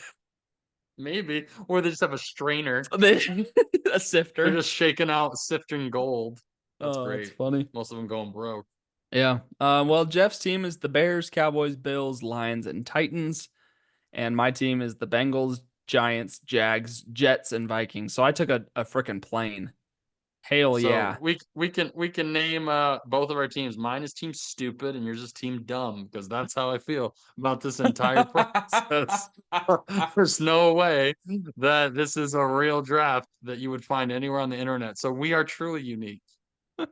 maybe, or they just have a strainer. A They're sifter. just shaking out sifting gold. That's Oh, that's great. funny. Most of them going broke. Yeah. Well, Jeff's team is the Bears, Cowboys, Bills, Lions, and Titans, and my team is the Bengals, Giants, Jags, Jets, and Vikings. So I took a freaking plane. Hell So yeah. we can name both of our teams. Mine is Team Stupid and yours is Team Dumb because that's how I feel about this entire process. There's no way that this is a real draft that you would find anywhere on the internet. So we are truly unique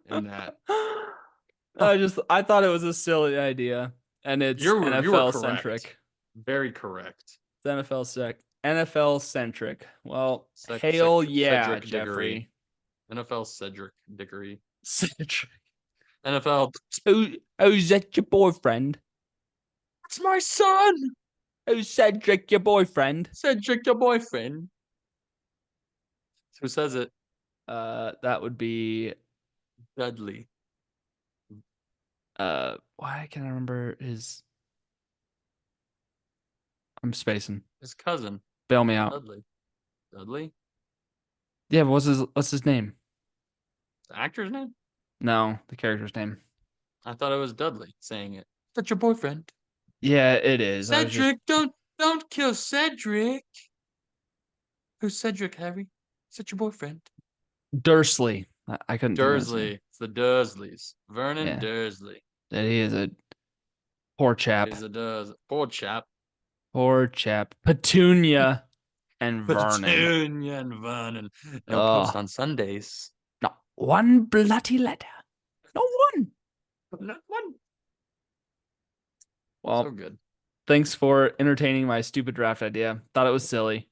in that. I thought it was a silly idea, and it's You were NFL correct. centric. Very correct. It's NFL centric. Well, hell yeah, Cedric Diggory. Jeffrey. NFL Cedric Diggory. Centric. NFL. Who's that your boyfriend? It's my son. Who's Cedric your boyfriend? Cedric, your boyfriend. Who says it? That would be Dudley. why can't I remember his I'm spacing. His cousin. Bail me out. Dudley. Dudley? Yeah, but what's his name? The actor's name? No, the character's name. I thought it was Dudley saying it. That's your boyfriend. Yeah, it is. I was just Cedric, don't kill Cedric. Who's Cedric, Harry? Is that your boyfriend? Dursley. I couldn't think of his name. Dursley. It's the Dursleys. Vernon Yeah, Dursley. that he is a poor chap. He's a Durs. Poor chap. Poor chap. Petunia and Vernon. Petunia and Vernon. No post Oh, on Sundays. not one bloody letter. No one. Not one. So Well, good. thanks for entertaining my stupid draft idea. Thought it was silly.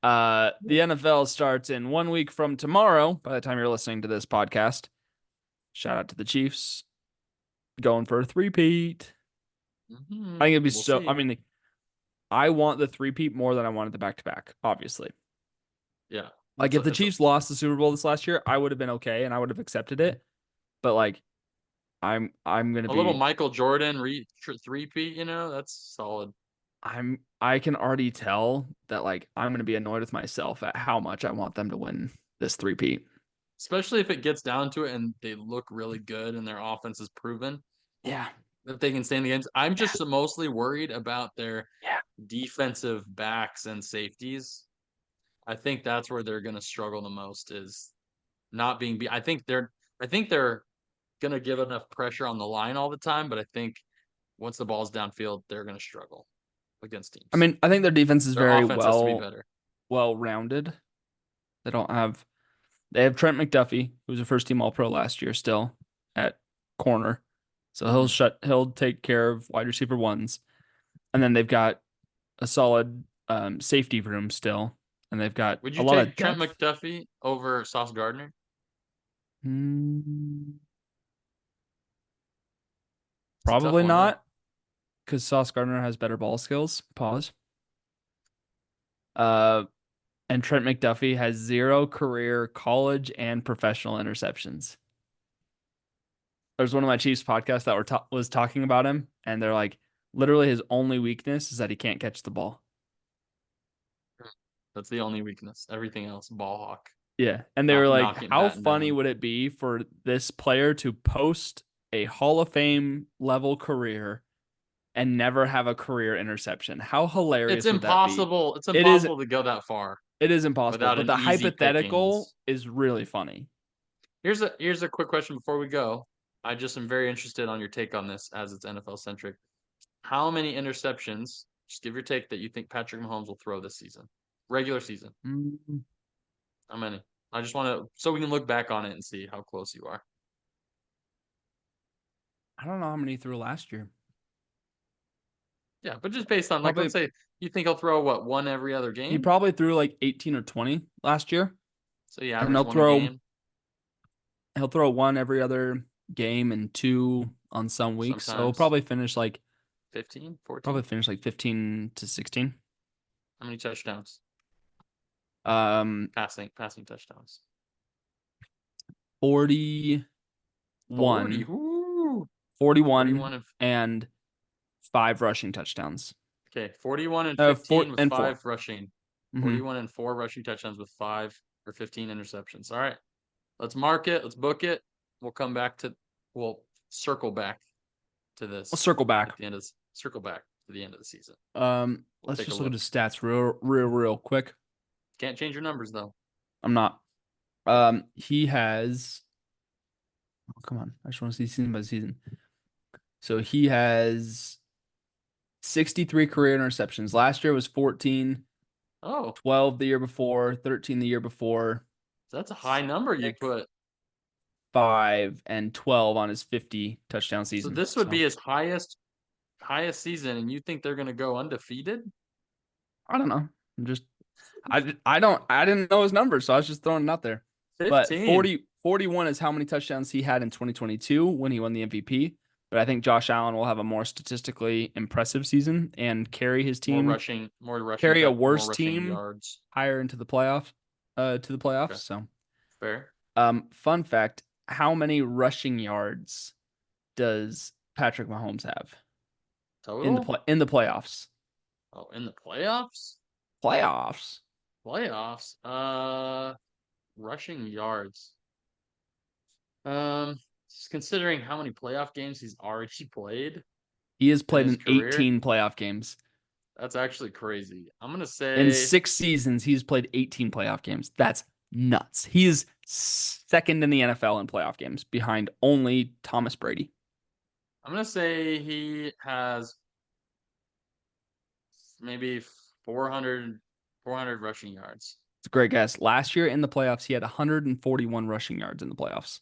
The NFL starts in 1 week from tomorrow. By the time you're listening to this podcast, shout out to the Chiefs going for a three-peat. I think it'd be We'll so. I see. mean, I want the three-peat more than I wanted the back-to-back. Obviously, Yeah. like if the Chiefs lost the Super Bowl this last year, I would have been okay and I would have accepted it. But like, I'm gonna a little be. Michael Jordan three-peat, that's solid. I can already tell that like I'm gonna be annoyed with myself at how much I want them to win this three-peat. Especially if it gets down to it and they look really good and their offense is proven Yeah, that they can stay in the games. I'm yeah, just mostly worried about their yeah. defensive backs and safeties. I think that's where they're going to struggle the most is not being beat. I think they're going to give enough pressure on the line all the time, but I think once the ball's downfield, they're going to struggle against I teams. mean, I think their defense is Their very offense has to be better. well rounded. They don't have they have Trent McDuffie, who's a first team All Pro last year, still at corner, so Mhm. he'll take care of wide receiver ones, and then they've got a solid safety room still, and they've got Would a you lot of take Trent depth. McDuffie over Sauce Gardner? Hmm, It's a tough probably one, huh? not, because Sauce Gardner has better ball skills. Pause. Uh, and Trent McDuffie has zero career college and professional interceptions. There's one of my Chiefs podcasts that was talking about him, and they're like, literally his only weakness is that he can't catch the ball. That's the only weakness. Everything else, ball hawk. Yeah. And they were like, Knocking, how batting funny down. would it be for this player to post a Hall of Fame level career and never have a career interception? How It's hilarious would that be? impossible. It's It is impossible to go that far it is impossible, without but an the easy hypothetical pickings. is really funny. Here's a quick question before we go. I just am very interested on your take on this as it's NFL centric. How many interceptions, just give your take, that you think Patrick Mahomes will throw this season? Regular season. Mm, How many? I just want to, so we can look back on it and see how close you are. I don't know how many he threw last year. Yeah, but just based on, like, let's Probably say you think he'll throw what, one every other he game? probably threw like 18 or 20 last year. So he And averaged one a game he'll throw one every other game and two on some weeks. So he'll sometimes. probably finish like 15, 14. 15 to 16. How many touchdowns? Um Passing touchdowns. 41 40. Woo. 41 41 and and 5 rushing touchdowns. okay, 41 and 4 15 with and 4. 5 rushing. Mhm. 41 and 4 rushing touchdowns with 5 or 15 interceptions. All right. Let's mark it. Let's book it. We'll come back to we'll circle back to We'll this circle back. at the end of circle back to the end of the season. We'll Let's take a just look at look. his stats real quick. Can't change your numbers though. I'm not. He has oh, come on. I just want to see season by season. So he has 63 career interceptions. Last year was 14, Oh, 12 the year before, 13 the year before, that's a high number you 6, put. 5, and 12 on his 50 touchdown So season. this would be So his highest season, and you think they're gonna go undefeated? I don't know. I'm just I didn't know his numbers, so I was just throwing it out there. But 15. 41 is how many touchdowns he had in 2022 when he won the MVP. But I think Josh Allen will have a more statistically impressive season and carry his team, carry a More worse rushing team yards. higher into the playoff, to the playoffs. Okay, So, fair. fun fact: how many rushing yards does Patrick Mahomes have Total? in the playoffs? Oh, in the playoffs? Playoffs. Playoffs. Rushing yards. Just considering how many playoff games he's already played He has in played his in career, 18 playoff games. that's actually crazy. I'm gonna In say 6 seasons, he's played 18 playoff games. That's nuts. He is second in the NFL in playoff games behind only Thomas Brady. he has maybe 400 rushing yards. It's a great guess. Last year in the playoffs, he had 141 rushing yards in the playoffs.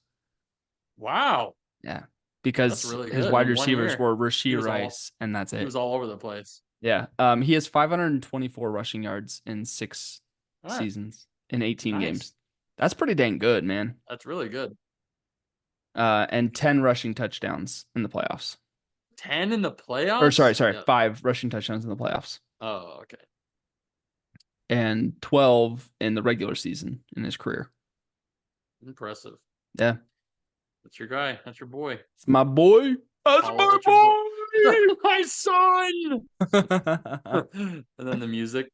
Wow, Yeah. that's Because really his good. wide In one receivers year, were he Rashee was all Rice, and that's he it. was all over the place. Yeah. He has 524 rushing yards in six All right, seasons in 18 nice. games. That's pretty dang good, man. That's really good. And 10 rushing touchdowns in the playoffs. 10 in the Or playoffs? sorry, Yeah. 5 rushing touchdowns in the playoffs. Oh, okay. And 12 in the regular season in his career. Impressive. Yeah. That's your guy. That's your boy. It's my boy. That's Follow. my That's your boy. boy. My son. And then the music.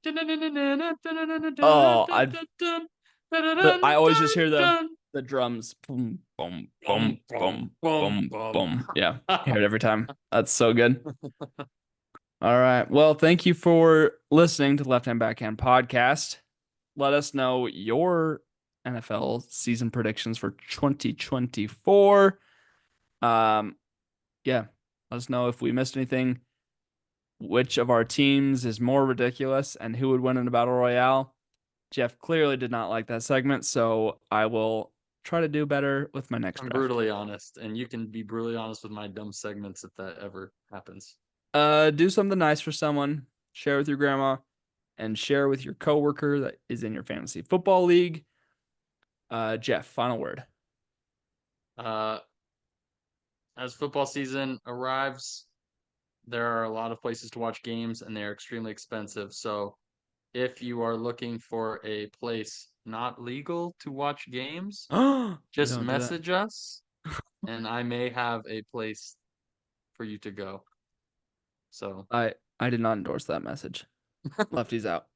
Oh, I always just hear the drums. Boom, boom, Bum, boom, bum, boom, bum, boom, bum. boom. Yeah. Hear it every time. That's so good. All right. Well, thank you for listening to the Left Hand Backhand podcast. Let us know your NFL season predictions for 2024. Yeah. Let us know if we missed anything, which of our teams is more ridiculous, and who would win in a battle royale. Jeff clearly did not like that segment, so I will try to do better with my next I'm draft. brutally honest, and you can be brutally honest with my dumb segments if that ever happens. Do something nice for someone, share with your grandma, and share with your coworker that is in your fantasy football league. Jeff, final word. Uh, as football season arrives, there are a lot of places to watch games, and they're extremely expensive. So, if you are looking for a place not legal to watch games, We just don't do that. message us and I may have a place for you to go. So I did not endorse that message. Lefty's out.